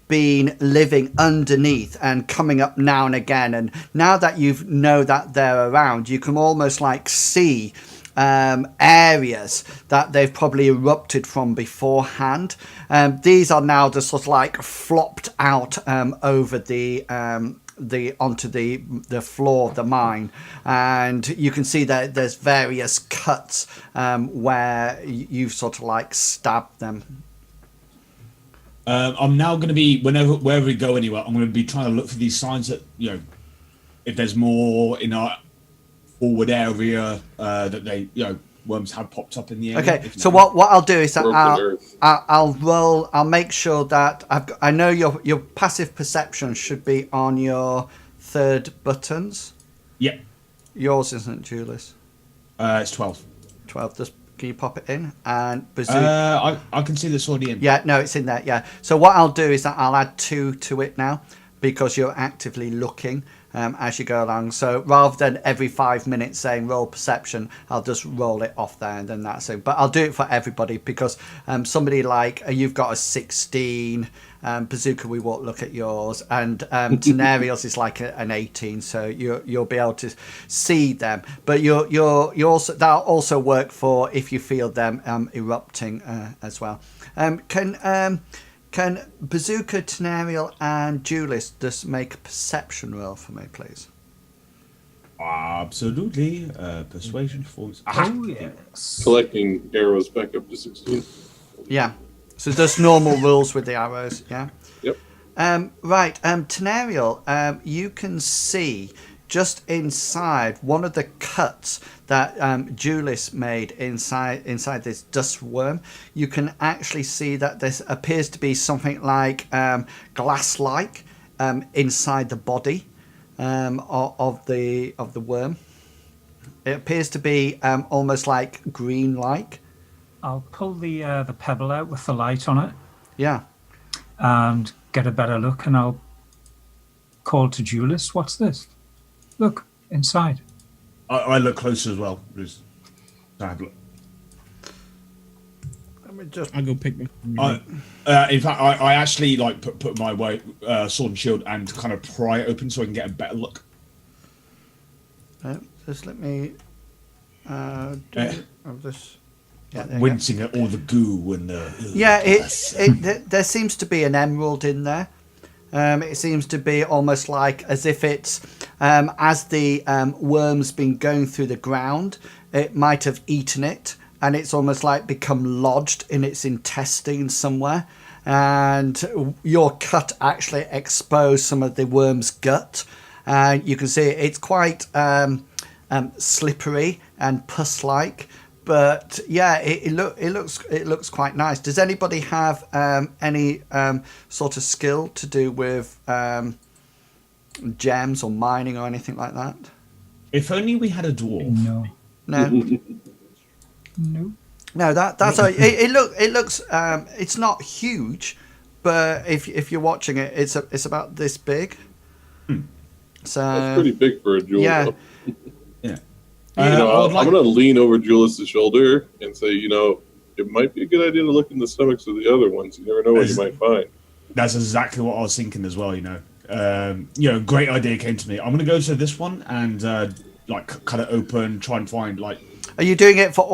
been living underneath and coming up now and again. And now that you know that they're around, you can almost like see areas that they've probably erupted from beforehand. These are now just sort of like flopped out over onto the floor of the mine, and you can see that there's various cuts where you've sort of like stabbed them. I'm now going to be wherever we go anywhere. I'm going to be trying to look for these signs that if there's more in our forward area that they worms have popped up in the area. Okay, so what I'll do is that Broken earth. I'll make sure that I know your passive perception should be on your third buttons. Yeah. Yours isn't, Julius. It's 12. 12. Just can you pop it in? And Bzooker. I can see this already in. Yeah, no, it's in there. Yeah. So what I'll do is that I'll add 2 to it now, because you're actively looking as you go along. So rather than every 5 minutes saying roll perception, I'll just roll it off there, and then that's it. But I'll do it for everybody, because somebody like you've got a 16. Bzooker, we won't look at yours, and Tenariel's is like an 18, so you'll be able to see them. But you also, that'll also work for if you feel them erupting as well. Can Bzooker, Tenariel, and Julius just make a perception roll for me, please? Absolutely. Persuasion force. Oh, yes. Collecting arrows back up to 16. Yeah. So just normal rules with the arrows, yeah? Yep. Right, Tenariel, you can see just inside one of the cuts that Julius made inside this dust worm. You can actually see that this appears to be something like glass-like inside the body of the worm. It appears to be almost like green-like. I'll pull the pebble out with the light on it Yeah. and get a better look, and I'll call to Julius. What's this? Look, inside. I look closer as well. Just have a look. Let me just... I'll go pick my. In fact, I actually like put my sword and shield and kind of pry it open so I can get a better look. Just let me... of this... Yeah, there you go. wincing at all the goo and the. Yeah, there seems to be an emerald in there. It seems to be almost like as if it's as the worm's been going through the ground, it might have eaten it, and it's almost like become lodged in its intestines somewhere. And your cut actually exposed some of the worm's gut. You can see it's quite slippery and pus-like. But yeah, it looks quite nice. Does anybody have any sort of skill to do with gems or mining or anything like that? If only we had a dwarf. No. No, that's it looks it's not huge, but if you're watching it, it's about this big. So That's pretty big for a jewel. yeah. Though. Yeah. I'm going to lean over Julius's shoulder and say, it might be a good idea to look in the stomachs of the other ones. You never know what you might find. That's exactly what I was thinking as well. Great idea came to me. I'm going to go to this one and cut it open, try and find Are you doing it for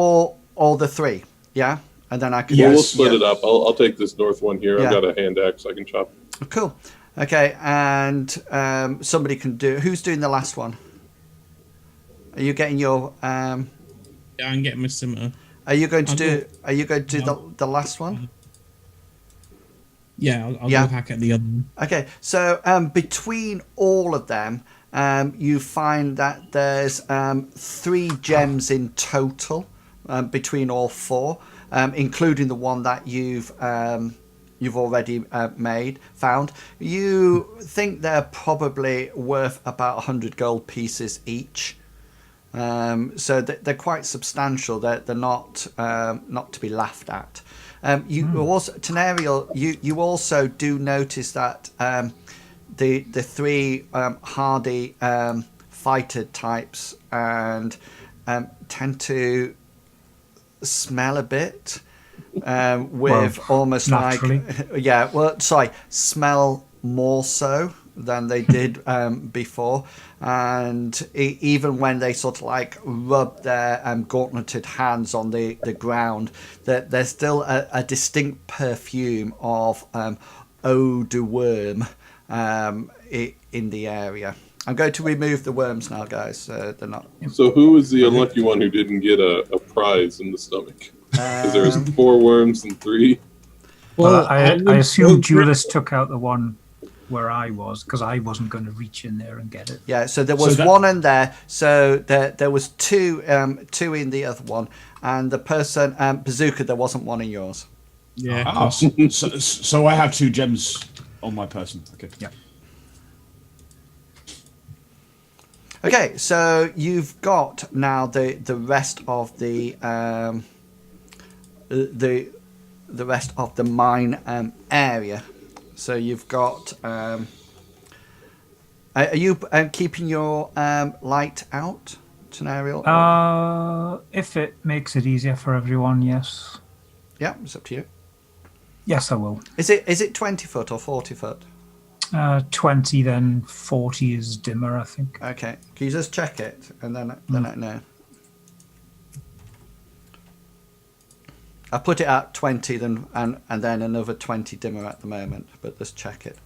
all the three? Yeah, and then I can. Yes. We'll split it up. I'll take this north one here. Yeah. I've got a hand axe I can chop. Cool. Okay, and somebody can do. Who's doing the last one? Are you getting your? Yeah, I'm getting my scimitar. Are you going to I'll do? go- Are you going to do No. the last one? Yeah, I'll Yeah. go hack at the other one. Okay, so between all of them, you find that there's 3 gems in total between all 4, including the one that you've already found. You think they're probably worth about 100 gold pieces each. So they're quite substantial. They're not to be laughed at. You also, Tenariel, you also do notice that the 3 hardy fighter types and tend to smell a bit with almost naturally. smell more so than they did before, and even when they sort of like rub their gauntleted hands on the ground, that there's still a distinct perfume of eau de worm in the area. I'm going to remove the worms now, guys. They're not. So who was the unlucky one who didn't get a prize in the stomach? Because there was 4 worms and 3. Well, I assume would- Julius took out the one where I was, because I wasn't going to reach in there and get it. Yeah, so there was one in there. So there was 2 in the other one, and the person Bzooker, there wasn't one in yours. Yeah. So I have 2 gems on my person. Okay. Yeah. Okay, so you've got now the rest of the rest of the mine area. So you've got. Are you keeping your light out, Tenariel? If it makes it easier for everyone, yes. Yeah, it's up to you. Yes, I will. Is it 20 foot or 40 foot? 20, then 40 is dimmer, I think. Okay, can you just check it and then I know. I put it at 20, then and then another 20 dimmer at the moment, but just check it.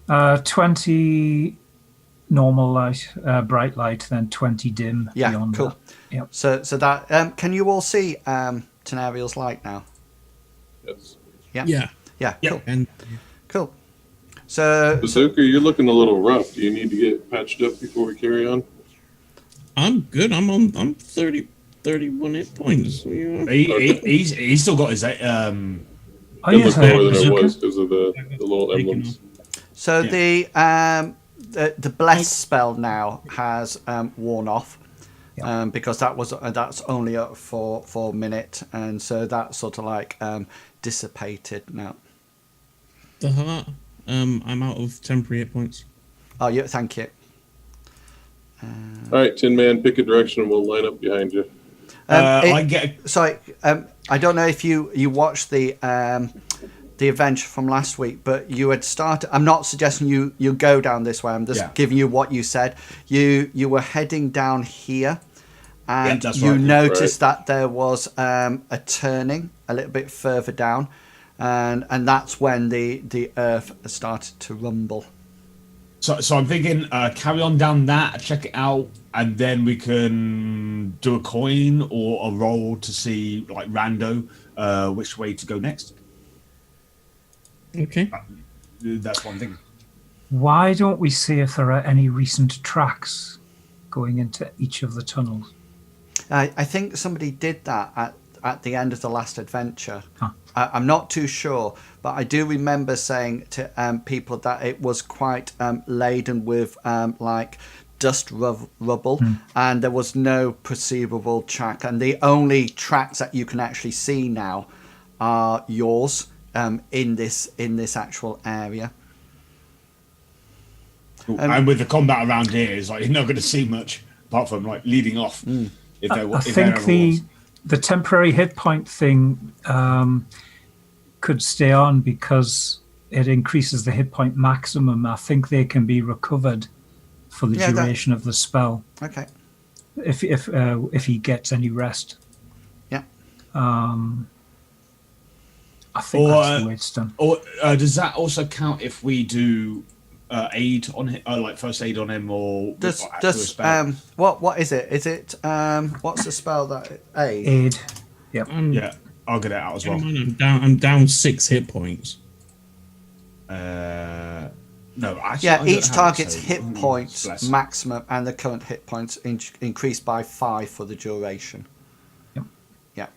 20 normal light, bright light, then 20 dim. Yeah, beyond cool. that. Yep. So that can you all see Tenariel's light now? Yes. Yeah. Yeah, cool. And Cool. So Bzooker, you're looking a little rough. Do you need to get patched up before we carry on? I'm good. I'm 31 hit points. Yeah. He's still got his Oh, It yes, looked I lower than it Bzooker. was because of the little emblems. So Yeah. the bless spell now has worn off, Yeah. because that's only up for a minute, and so that's sort of like dissipated now. The heart. I'm out of temporary hit points. Oh yeah, thank you. All right, Tin Man, pick a direction and we'll line up behind you. I get. Sorry, I don't know if you watched the adventure from last week, but you had started. I'm not suggesting you go down this way. I'm just giving you what you said. You were heading down here, and that's you right. noticed that there was a turning a little bit further down, and that's when the earth started to rumble. So I'm thinking, carry on down that, check it out, and then we can do a coin or a roll to see, like, rando, which way to go next. Okay. That's one thing. Why don't we see if there are any recent tracks going into each of the tunnels? I think somebody did that at the end of the last adventure. Huh. I'm not too sure, but I do remember saying to people that it was quite laden with like dust rubble, and there was no perceivable track. And the only tracks that you can actually see now are yours in this actual area. And with the combat around here, it's like you're not going to see much apart from like leading off. If there, I if there think ever was. the temporary hit point thing could stay on because it increases the hit point maximum. I think they can be recovered for the duration of the spell. Okay. If he gets any rest. Yeah. I think that's the way it's done. Or does that also count if we do aid on him, like first aid on him, or Does a spell? what is it? Is it what's the spell that aid? Aid. Yep. Yeah, I'll get it out as well. I'm down 6 hit points. No, actually, Yeah, I don't each have it, target's so- hit points bless. maximum and the current hit points increased by 5 for the duration. Yep. Yeah,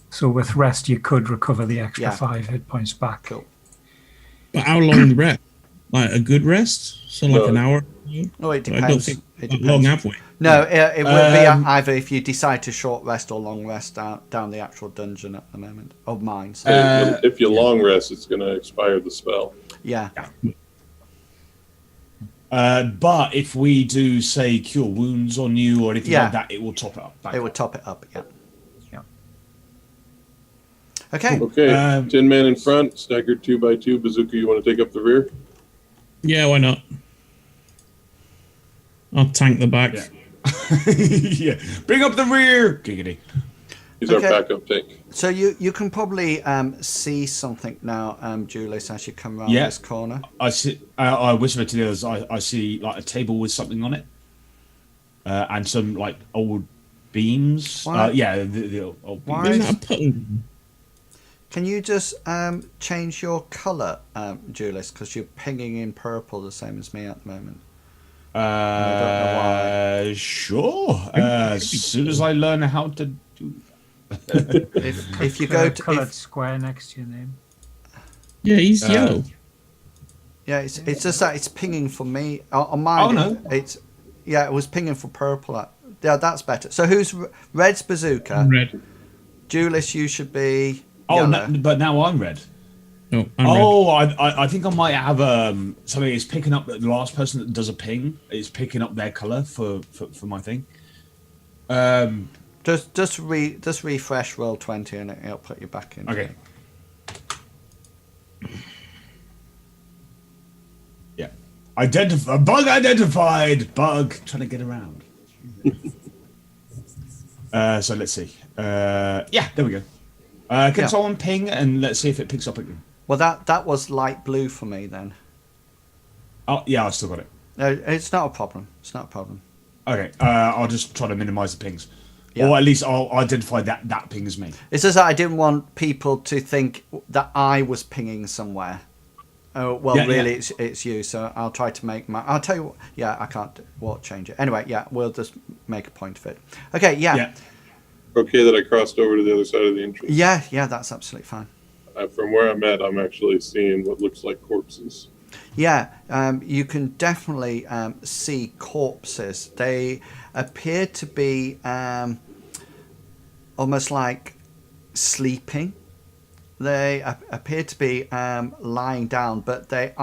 So with rest, you could recover the extra Yeah. 5 hit points back. cool. But how long the rest? Like a good rest? So like an hour? Oh, it I don't depends. think It that depends. long have we? No, it will be either if you decide to short rest or long rest down the actual dungeon at the moment of mines. If you long rest, it's going to expire the spell. Yeah. But if we do say cure wounds on you or anything Yeah. like that, it will top it up. Back It up. would top it up. Yeah. Yeah. Okay. Okay, 10 man in front, staggered 2x2. Bzooker, you want to take up the rear? Yeah, why not? I'll tank the back. Yeah. Yeah, bring up the rear. Giggity. He's Okay. our backup tank. So you can probably see something now, Julius, as you come around Yeah. this corner. I see. I whisper to the others. I see like a table with something on it, and some like old beams. Why- Yeah, the old Why beams. Isn't that a puddle? Can you just change your colour, Julius, because you're pinging in purple the same as me at the moment. Sure. As soon as I learn how to do. If you go to coloured square next to your name. Yeah, he's yellow. yeah, it's just that it's pinging for me on mine. Oh, no. It's it was pinging for purple. Yeah, that's better. So who's red's Bzooker? Red. Julius, you should be. Oh, yellow. no, but now I'm red. No, I'm red. Oh, I think I might have something. It's picking up the last person that does a ping. It's picking up their color for my thing. Just refresh roll 20 and it'll put you back in. Okay. Yeah. Bug identified. Bug trying to get around. So let's see. Yeah, there we go. Can someone ping and let's see if it picks up again? Well, that was light blue for me then. Oh, yeah, I've still got it. No, it's not a problem. It's not a problem. Okay, I'll just try to minimize the pings. Yeah. Or at least I'll identify that ping as me. It's just that I didn't want people to think that I was pinging somewhere. Oh well, Yeah, really, yeah. it's you. So I'll try to make my. I'll tell you what. Yeah, I can't change it. Anyway, yeah, we'll just make a point of it. Okay, yeah, Okay, that I crossed over to the other side of the entrance. yeah, that's absolutely fine. From where I'm at, I'm actually seeing what looks like corpses. Yeah, you can definitely see corpses. They appear to be almost like sleeping. They appear to be lying down, but they've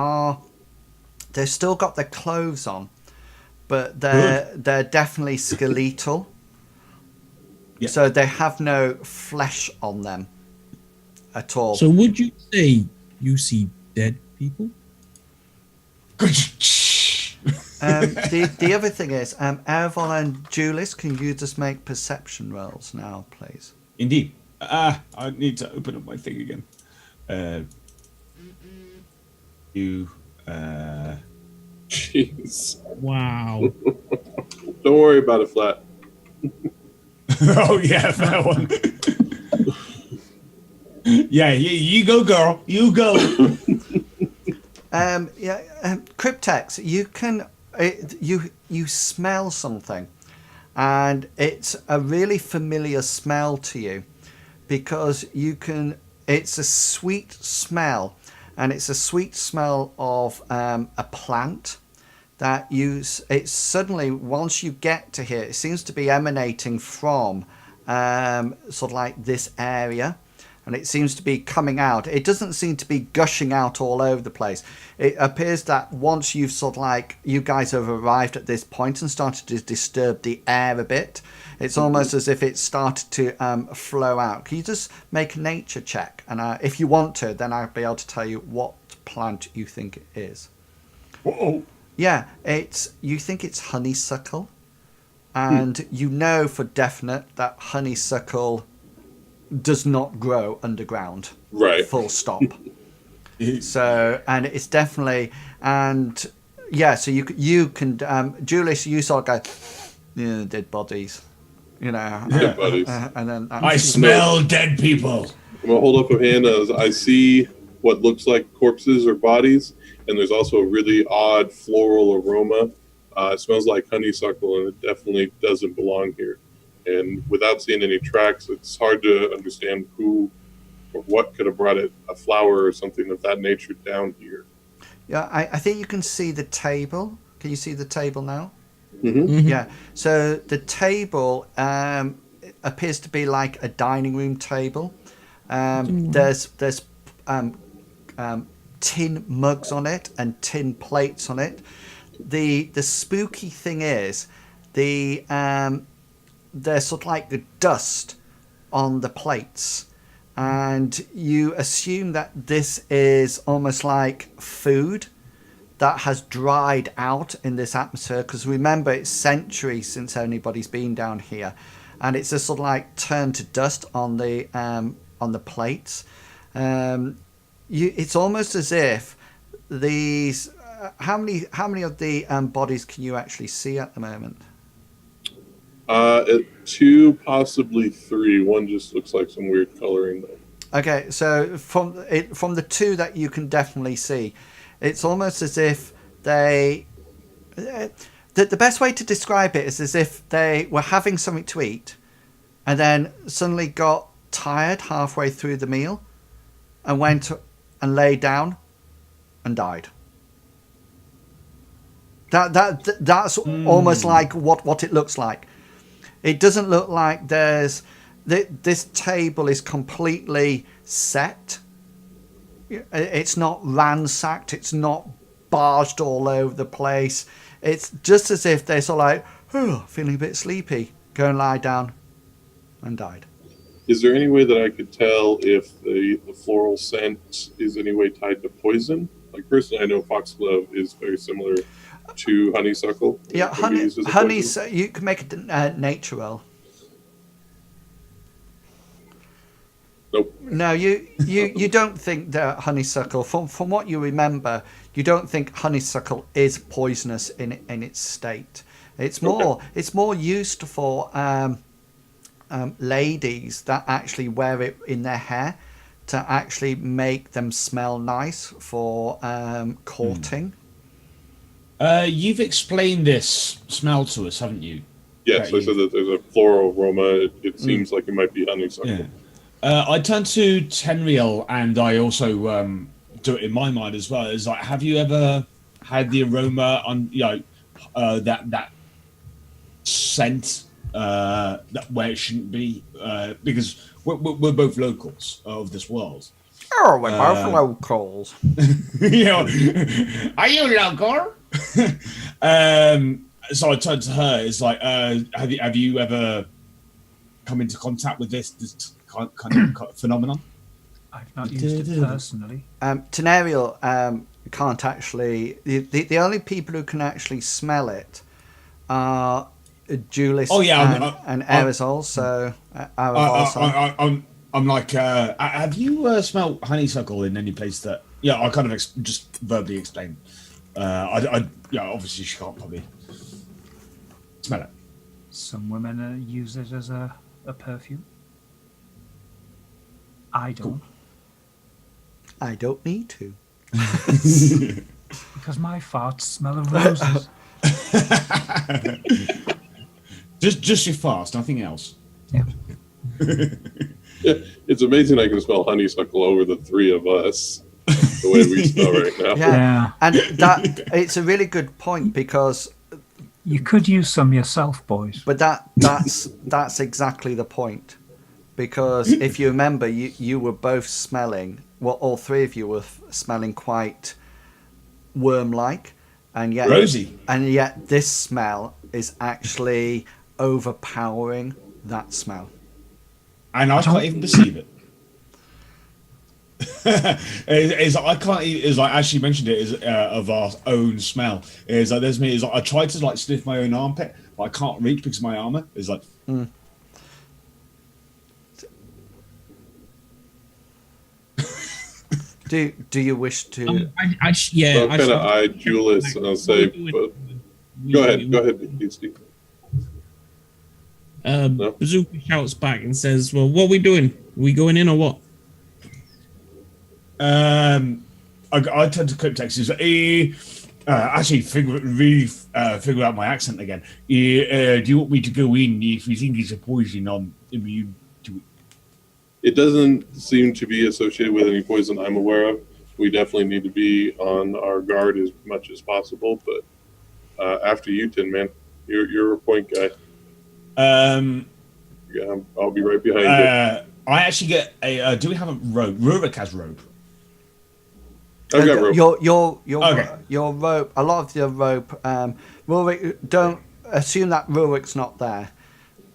still got their clothes on, but they're definitely skeletal. Yeah. So they have no flesh on them at all. So would you say you see dead people? The other thing is, Eravon and Julius, can you just make perception rolls now, please? Indeed. I need to open up my thing again. Jeez. Wow. Don't worry about it, Flat. Oh yeah, that one. Yeah, you go, girl. You go. Cryptex, you can you smell something, and it's a really familiar smell to you because you can. It's a sweet smell, and it's a sweet smell of a plant that it's suddenly once you get to here, it seems to be emanating from sort of like this area. And it seems to be coming out. It doesn't seem to be gushing out all over the place. It appears that once you've sort of like, you guys have arrived at this point and started to disturb the air a bit, it's almost as if it started to flow out. Can you just make a nature check? And if you want to, then I'll be able to tell you what plant you think it is. Uh-oh. Yeah, you think it's honeysuckle. And you know for definite that honeysuckle does not grow underground. Right. Full stop. So, and it's definitely, and yeah, so you can, Julius, you sort of go, yeah, dead bodies, you know. Dead bodies. And then I smell dead people. I'm gonna hold up a hand as I see what looks like corpses or bodies, and there's also a really odd floral aroma. It smells like honeysuckle, and it definitely doesn't belong here. And without seeing any tracks, it's hard to understand who or what could have brought it, a flower or something of that nature down here. Yeah, I think you can see the table. Can you see the table now? Mm-hmm. Yeah. So the table appears to be like a dining room table. There's tin mugs on it and tin plates on it. The spooky thing is there's sort of like the dust on the plates, and you assume that this is almost like food that has dried out in this atmosphere, because remember, it's centuries since anybody's been down here, and it's just sort of like turned to dust on the plates. It's almost as if these how many of the bodies can you actually see at the moment? Two, possibly three. One just looks like some weird coloring though. Okay, so from the two that you can definitely see, it's almost as if the best way to describe it is as if they were having something to eat and then suddenly got tired halfway through the meal and went and lay down and died. That's almost like what it looks like. It doesn't look like this table is completely set. It's not ransacked. It's not barged all over the place. It's just as if they're sort of like, oh, feeling a bit sleepy. Go and lie down, and died. Is there any way that I could tell if the floral scent is any way tied to poison? Like personally, I know foxglove is very similar to honeysuckle. Yeah, honey. So you can make a nature roll. Nope. No, you don't think that honeysuckle. From what you remember, you don't think honeysuckle is poisonous in its state. It's more used for ladies that actually wear it in their hair to actually make them smell nice for courting. You've explained this smell to us, haven't you? Yes, I said that there's a floral aroma. It seems like it might be honeysuckle. Yeah. I turn to Tenriel, and I also do it in my mind as well. It's like, have you ever had the aroma on, that scent where it shouldn't be? Because we're both locals of this world. Oh, we're both locals. Are you local? So I turned to her. It's like, have you ever come into contact with this kind of phenomenon? I've not used it personally. Tenariel, can't actually. The only people who can actually smell it are Julius and Aerosol. So Aerosol. I'm like, have you smelled honeysuckle in any place that? Yeah, I kind of just verbally explained. Yeah, obviously she can't probably smell it. Some women use it as a perfume. I don't. Cool. I don't need to. Because my farts smell of roses. just your farts, nothing else. Yeah. Yeah, it's amazing I can smell honeysuckle over the three of us. The way we smell right now. Yeah. And it's a really good point because you could use some yourself, boys. But that's exactly the point. Because if you remember, you were both smelling. Well, all three of you were smelling quite worm-like, and yet rosy. And yet, this smell is actually overpowering that smell. And I can't even perceive it. I can't. Is like Ashley mentioned it is of our own smell. Is like there's me. Is like I tried to like sniff my own armpit, but I can't reach because my armor is like. Do you wish to? So I'm kind of eyed Julius and I'll say, but go ahead, Steve. No? Bzooker shouts back and says, "Well, what are we doing? Are we going in or what?" I tend to clip text. Actually, figure out my accent again. Do you want me to go in if you think it's a poison I'm immune to it? It doesn't seem to be associated with any poison I'm aware of. We definitely need to be on our guard as much as possible. But after you, Tin Man, you're a point guy. Yeah, I'll be right behind you. I actually get a. Do we have a rope? Rurik has rope. I've got rope. Your rope. A lot of your rope. Rurik, don't assume that Rurik's not there,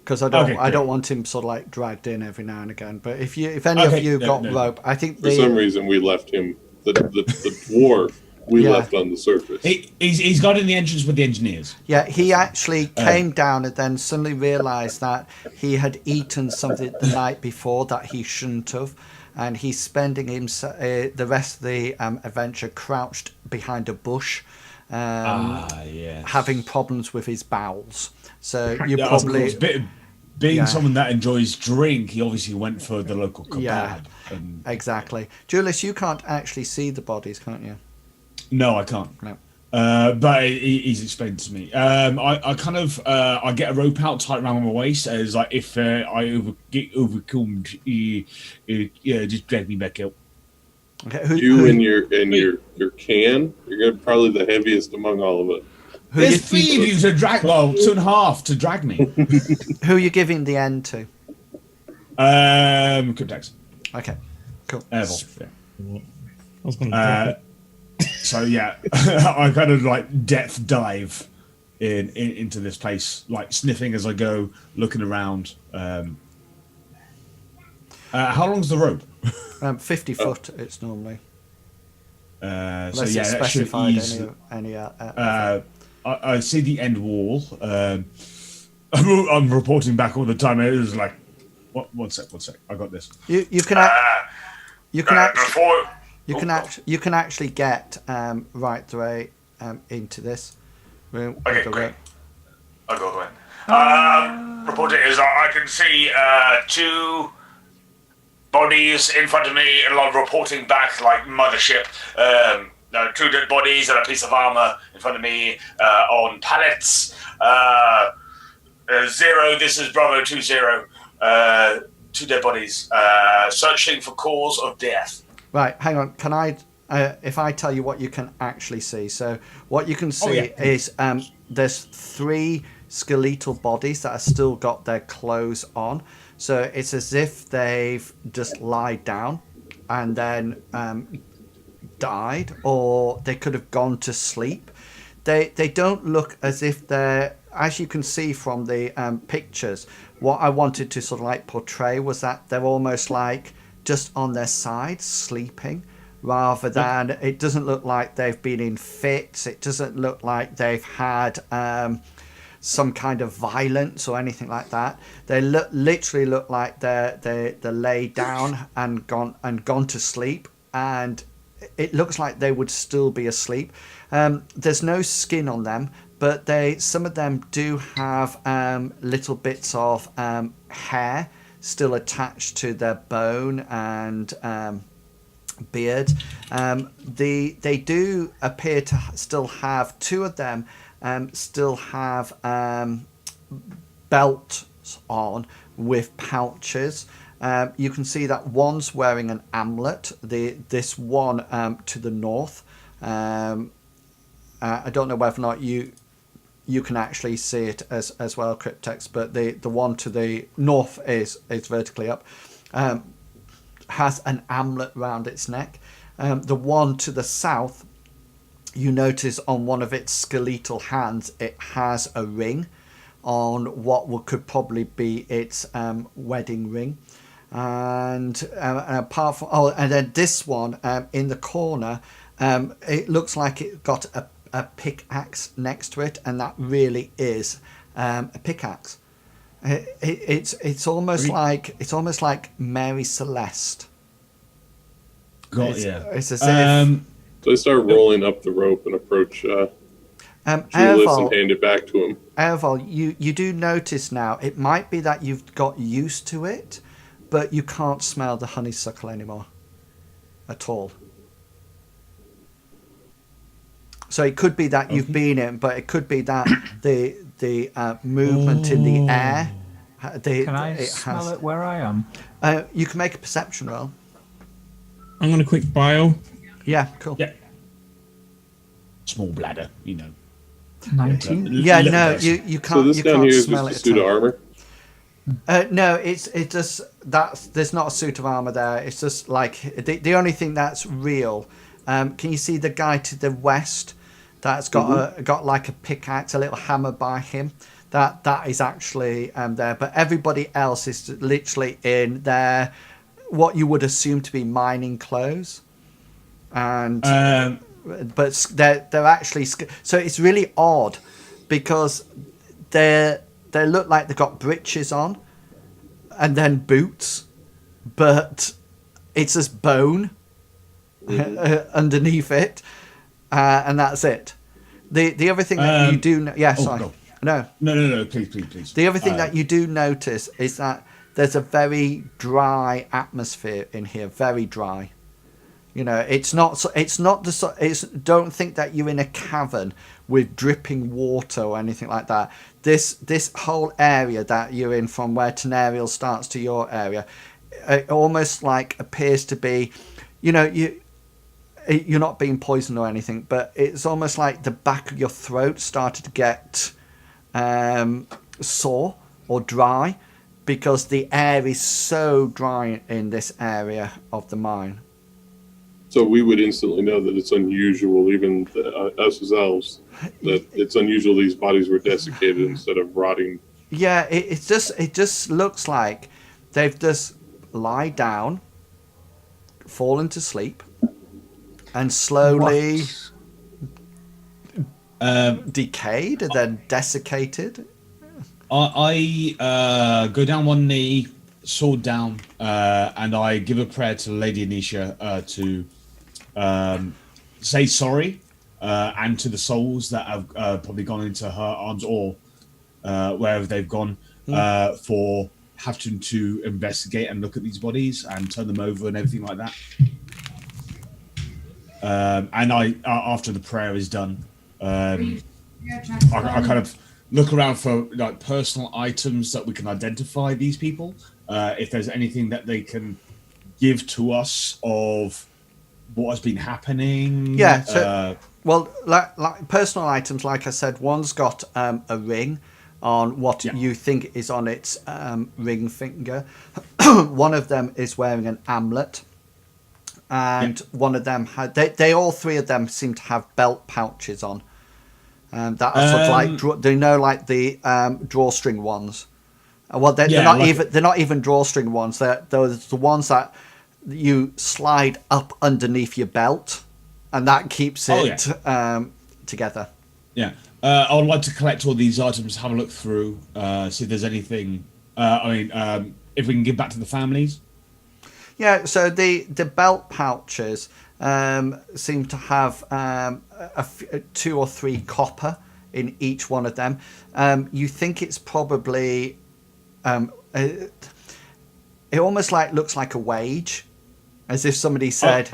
because I don't want him sort of like dragged in every now and again. But if any of you got rope, I think for some reason we left him. The dwarf we left on the surface. He's got in the entrance with the engineers. Yeah, he actually came down and then suddenly realised that he had eaten something the night before that he shouldn't have. And he's spending the rest of the adventure crouched behind a bush, having problems with his bowels. So you probably... Being someone that enjoys drink, he obviously went for the local kebab. Yeah, exactly. Julius, you can't actually see the bodies, can't you? No, I can't. No. But he's explained to me. I kind of I get a rope out tight around my waist as like if I get overcome, just drag me back out. Okay. You and your can, you're probably the heaviest among all of us. There's three of you to drag. Well, 2.5 to drag me. Who are you giving the end to? Cryptex. Okay. Cool. Airval. I was going to. So yeah, I kind of like depth dive into this place, like sniffing as I go, looking around. How long's the rope? 50 foot. It's normally. Unless it's specified any. I see the end wall. I'm reporting back all the time. It was like, one sec. I got this. You can actually get right the way into this room. Okay, great. I'll go away. Reporting is I can see 2 bodies in front of me, and I'm reporting back like mothership. 2 dead bodies and a piece of armor in front of me on pallets. 0, this is Bravo 2-0. 2 dead bodies. Searching for cause of death. Right, hang on. Can I, if I tell you what you can actually see? So what you can see is there's 3 skeletal bodies that have still got their clothes on. So it's as if they've just lied down and then died, or they could have gone to sleep. They don't look as if they're, as you can see from the pictures, what I wanted to sort of like portray was that they're almost like just on their sides sleeping rather than it doesn't look like they've been in fits. It doesn't look like they've had some kind of violence or anything like that. They literally look like they're laid down and gone to sleep, and it looks like they would still be asleep. There's no skin on them, but some of them do have little bits of hair still attached to their bone and beard. They do appear to still have, two of them still have belts on with pouches. You can see that one's wearing an amulet. This one to the north. I don't know whether or not you can actually see it as well, Cryptex, but the one to the north is vertically up. Has an amulet round its neck. The one to the south, you notice on one of its skeletal hands, it has a ring on what could probably be its wedding ring. And apart from, and then this one in the corner, it looks like it got a pickaxe next to it, and that really is a pickaxe. It's almost like Mary Celeste. It's as if. So I start rolling up the rope and approach Julius and hand it back to him. Erval, you do notice now, it might be that you've got used to it, but you can't smell the honeysuckle anymore at all. So it could be that you've been in, but it could be that the movement in the air. Can I smell it where I am? You can make a perception roll. I'm going to quick bio. Yeah, cool. Yeah. Small bladder, 19. Yeah, no, you can't. So this you down can't here is smell just a it suit of at all. armor? No, it's just there's not a suit of armor there. It's just like the only thing that's real. Can you see the guy to the west that's got like a pickaxe, a little hammer by him? That is actually there, but everybody else is literally in their what you would assume to be mining clothes, and but they're actually, so it's really odd because they look like they've got breeches on and then boots, but it's just bone underneath it, and that's it. The other thing that you do sorry. No, please. The other thing that you do notice is that there's a very dry atmosphere in here, very dry. Don't think that you're in a cavern with dripping water or anything like that. This whole area that you're in, from where Tenariel starts to your area, it almost like appears to be, you're not being poisoned or anything, but it's almost like the back of your throat started to get sore or dry because the air is so dry in this area of the mine. So we would instantly know that it's unusual, even us as elves, that it's unusual these bodies were desiccated instead of rotting. Yeah, it just looks like they've just lie down, fallen to sleep, and slowly decayed and then desiccated. I go down one knee, sword down, and I give a prayer to Lady Anisha to say sorry, and to the souls that have probably gone into her arms or wherever they've gone, for having to investigate and look at these bodies and turn them over and everything like that. And I, after the prayer is done, I kind of look around for like personal items that we can identify these people. If there's anything that they can give to us of what has been happening. Yeah. So, well, like personal items, like I said, one's got a ring on what you think is on its ring finger. One of them is wearing an amulet. And one of them had, they all three of them seem to have belt pouches on. That are sort of like the drawstring ones. Well, they're not even drawstring ones. They're the ones that you slide up underneath your belt, and that keeps it together. Yeah. I would like to collect all these items, have a look through, see if there's anything. If we can give back to the families. Yeah, so the belt pouches seem to have 2 or 3 copper in each one of them. You think it's probably it almost looks like a wage, as if somebody said,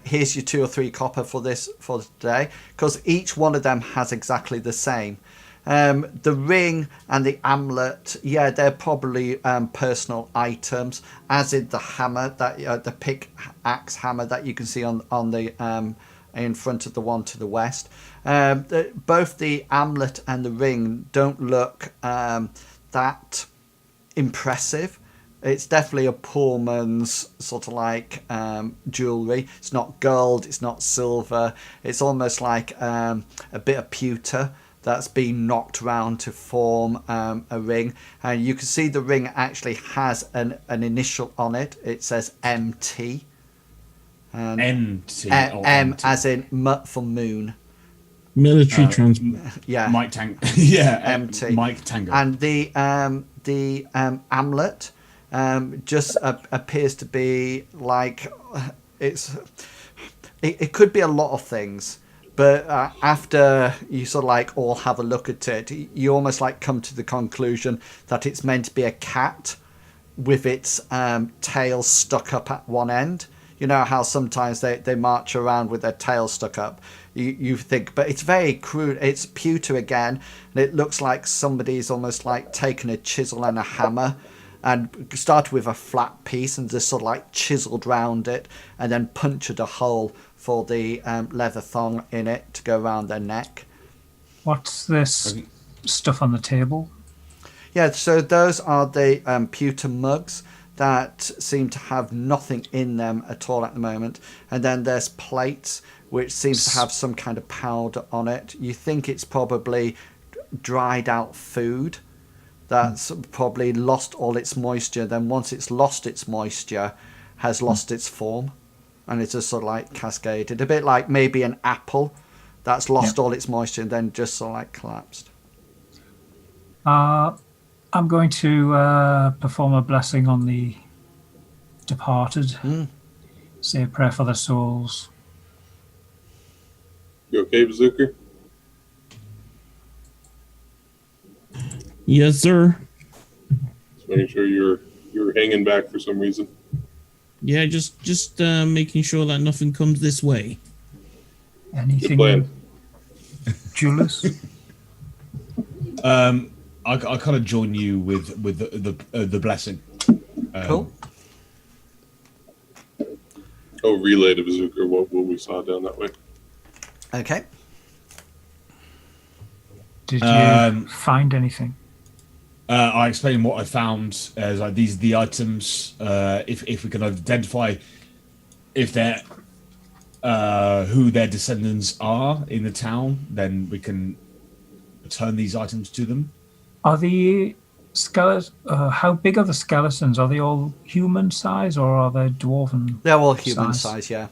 here's your 2 or 3 copper for today, because each one of them has exactly the same. The ring and the amulet, they're probably personal items, as in the hammer, that the pickaxe hammer that you can see on the in front of the one to the west. Both the amulet and the ring don't look that impressive. It's definitely a poor man's sort of like jewellery. It's not gold, it's not silver. It's almost like a bit of pewter that's been knocked around to form a ring. And you can see the ring actually has an initial on it. It says MT. And MT. M as in for moon. Military transport. Yeah. Mike Tango. Yeah. MT. Mike Tango. And the amulet just appears to be like it could be a lot of things. But after you sort of like all have a look at it, you almost like come to the conclusion that it's meant to be a cat with its tail stuck up at one end. You know how sometimes they march around with their tail stuck up. You think, but it's very crude. It's pewter again, and it looks like somebody's almost like taken a chisel and a hammer and started with a flat piece and just sort of like chiseled round it and then punctured a hole for the leather thong in it to go around their neck. What's this stuff on the table? Yeah, so those are the pewter mugs that seem to have nothing in them at all at the moment. And then there's plates, which seems to have some kind of powder on it. You think it's probably dried out food that's probably lost all its moisture. Then once it's lost its moisture, has lost its form. And it's just sort of like cascaded. A bit like maybe an apple that's lost all its moisture and then just sort of like collapsed. I'm going to perform a blessing on the departed. Say a prayer for their souls. You okay, Bzooker? Yes, sir. Just making sure you're hanging back for some reason. Yeah, just making sure that nothing comes this way. Anything, plan. Julius? I kind of join you with the blessing. Cool. Relay to Bzooker what we saw down that way. Okay. Did you find anything? I explained what I found as like these are the items. If we can identify if they're who their descendants are in the town, then we can return these items to them. Are the how big are the skeletons? Are they all human size or are they dwarven? They're all human size, yeah.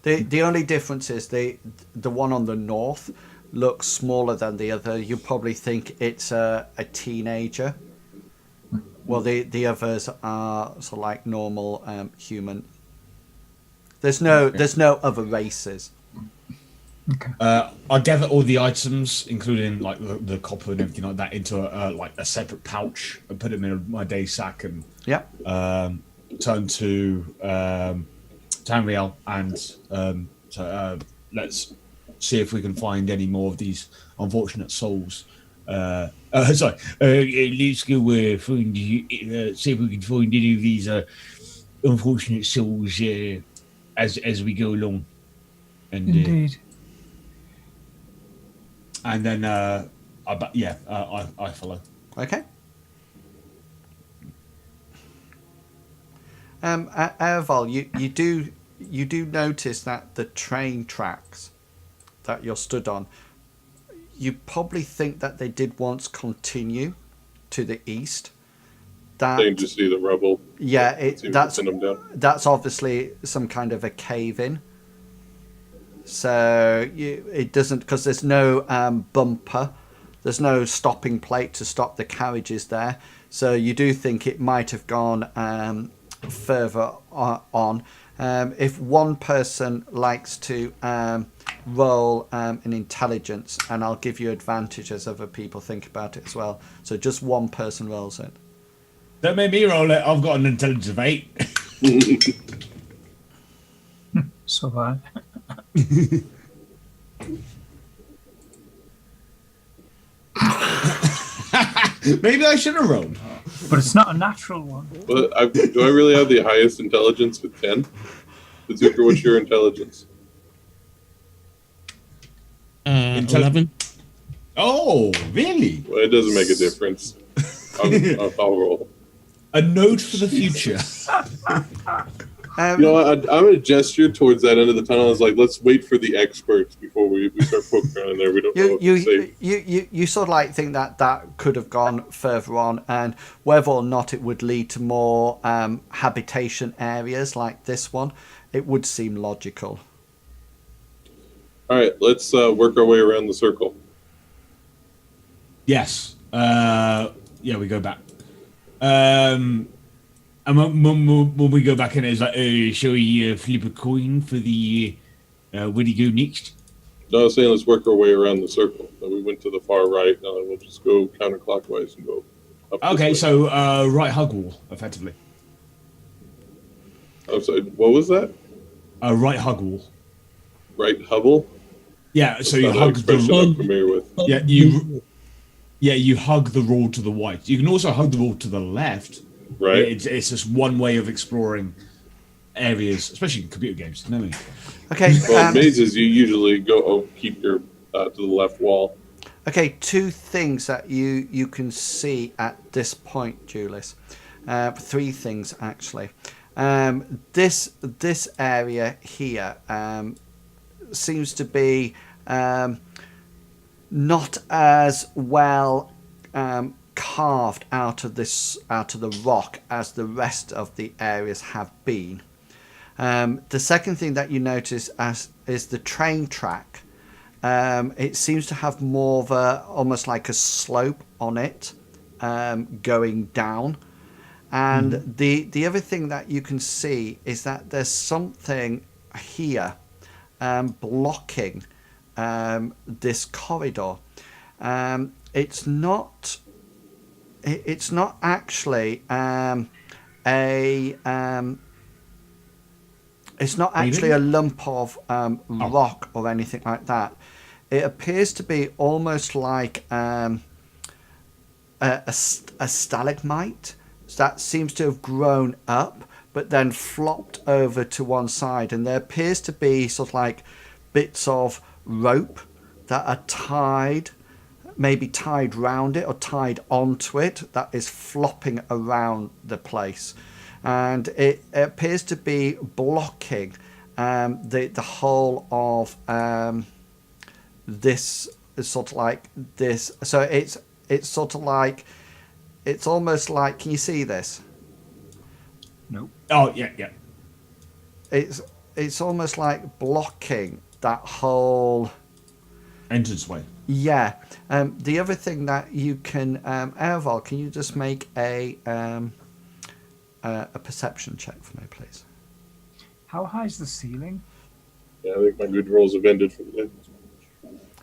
The only difference is the one on the north looks smaller than the other. You probably think it's a teenager. Well, the others are sort of like normal human. There's no other races. Okay. I gather all the items, including like the copper and everything like that, into a separate pouch and put them in my day sack and turn to Tamriel and let's see if we can find any more of these unfortunate souls. Let's go find see if we can find any of these unfortunate souls as we go along. And, Indeed. And then I follow. Okay. Erval, you do notice that the train tracks that you're stood on, you probably think that they did once continue to the east, They just see the rubble. Yeah, Seems to that's pin them down. that's obviously some kind of a cave in. So it doesn't, because there's no bumper, there's no stopping plate to stop the carriages there. So you do think it might have gone further on. If one person likes to roll an intelligence, and I'll give you advantage as other people think about it as well. So just one person rolls it. Don't make me roll it. I've got an intelligence of 8. So I. Maybe I should have rolled. But it's not a natural one. But do I really have the highest intelligence with 10? Bzooker, what's your intelligence? 11. Oh, really? Well, it doesn't make a difference. I'll roll. A note for the future. You know, I'm going to gesture towards that end of the tunnel. I was like, let's wait for the experts before we start poking around in there. We don't know what to say. You sort of like think that could have gone further on, and whether or not it would lead to more habitation areas like this one, it would seem logical. All right, let's work our way around the circle. Yes. Yeah, we go back. And when we go back in, it's like, shall we flip a coin for the where do you go next? No, I was saying let's work our way around the circle. So we went to the far right. Now we'll just go counterclockwise and go up. Okay, this way. so right hug wall, effectively. I'm sorry, what was that? Right hug wall. Right Hubble? Yeah, so you Not an hug expression the. I'm familiar with. Yeah, you hug the wall to the right. You can also hug the wall to the left. Right. It's just one way of exploring areas, especially in computer games. You know what I mean? Okay. Well, mazes, you usually go keep your to the left wall. Okay, two things that you can see at this point, Julius. Three things actually. This area here seems to be not as well carved out of the rock as the rest of the areas have been. The second thing that you notice is the train track. It seems to have more of almost like a slope on it, going down. And the other thing that you can see is that there's something here blocking this corridor. It's not actually it's not actually a lump of rock or anything like that. It appears to be almost like a stalagmite that seems to have grown up but then flopped over to one side, and there appears to be sort of like bits of rope that are tied, maybe tied round it or tied onto it, that is flopping around the place. And it appears to be blocking the whole of this sort of like this. So it's sort of like, it's almost like, can you see this? Nope. Oh yeah. It's almost like blocking that whole Entranceway. Yeah. The other thing that you can, Erval, can you just make a perception check for me, please? How high is the ceiling? Yeah, I think my good rolls have ended for the day.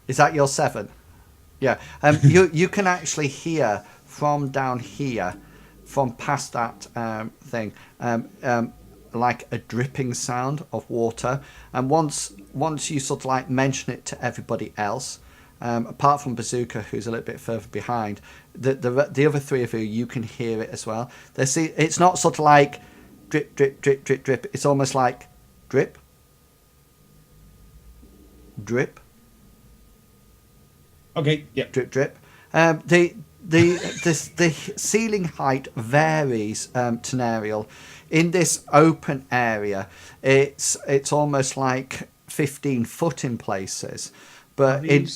Is that your 7? Yeah. You can actually hear from down here, from past that thing, like a dripping sound of water. And once you sort of like mention it to everybody else, apart from Bzooker, who's a little bit further behind, the other three of you can hear it as well. It's not sort of like drip, drip, drip, drip, drip. It's almost like drip, drip, Okay. Yeah. drip, drip. The ceiling height varies, Tenarial. In this open area, it's almost like 15 foot in places, but in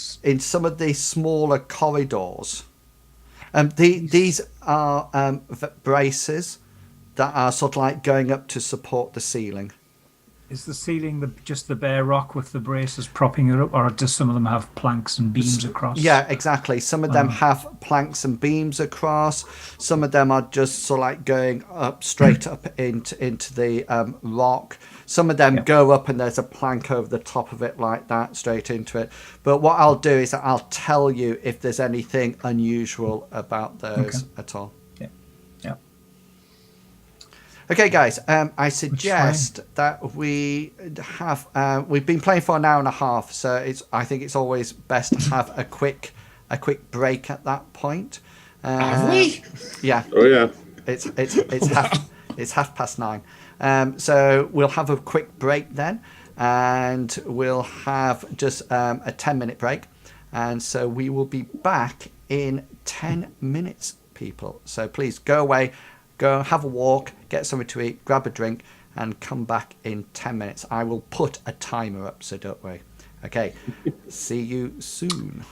some of the smaller corridors, These are braces that are sort of like going up to support the ceiling. Is the ceiling just the bare rock with the braces propping it up, or do some of them have planks and beams across? Yeah, exactly. Some of them have planks and beams across. Some of them are just sort of like going up straight up into the rock. Some of them go up and there's a plank over the top of it like that, straight into it. But what I'll do is I'll tell you if there's anything unusual about those at all. Okay, guys. I suggest that we have. We've been playing for an hour and a half, so I think it's always best to have a quick break at that point. Have we? Yeah. Oh yeah. It's 9:30. So we'll have a quick break then, and we'll have just a 10-minute break, and so we will be back in 10 minutes, people. So please go away. Go have a walk, get something to eat, grab a drink, and come back in 10 minutes. I will put a timer up, so don't worry. Okay, see you soon.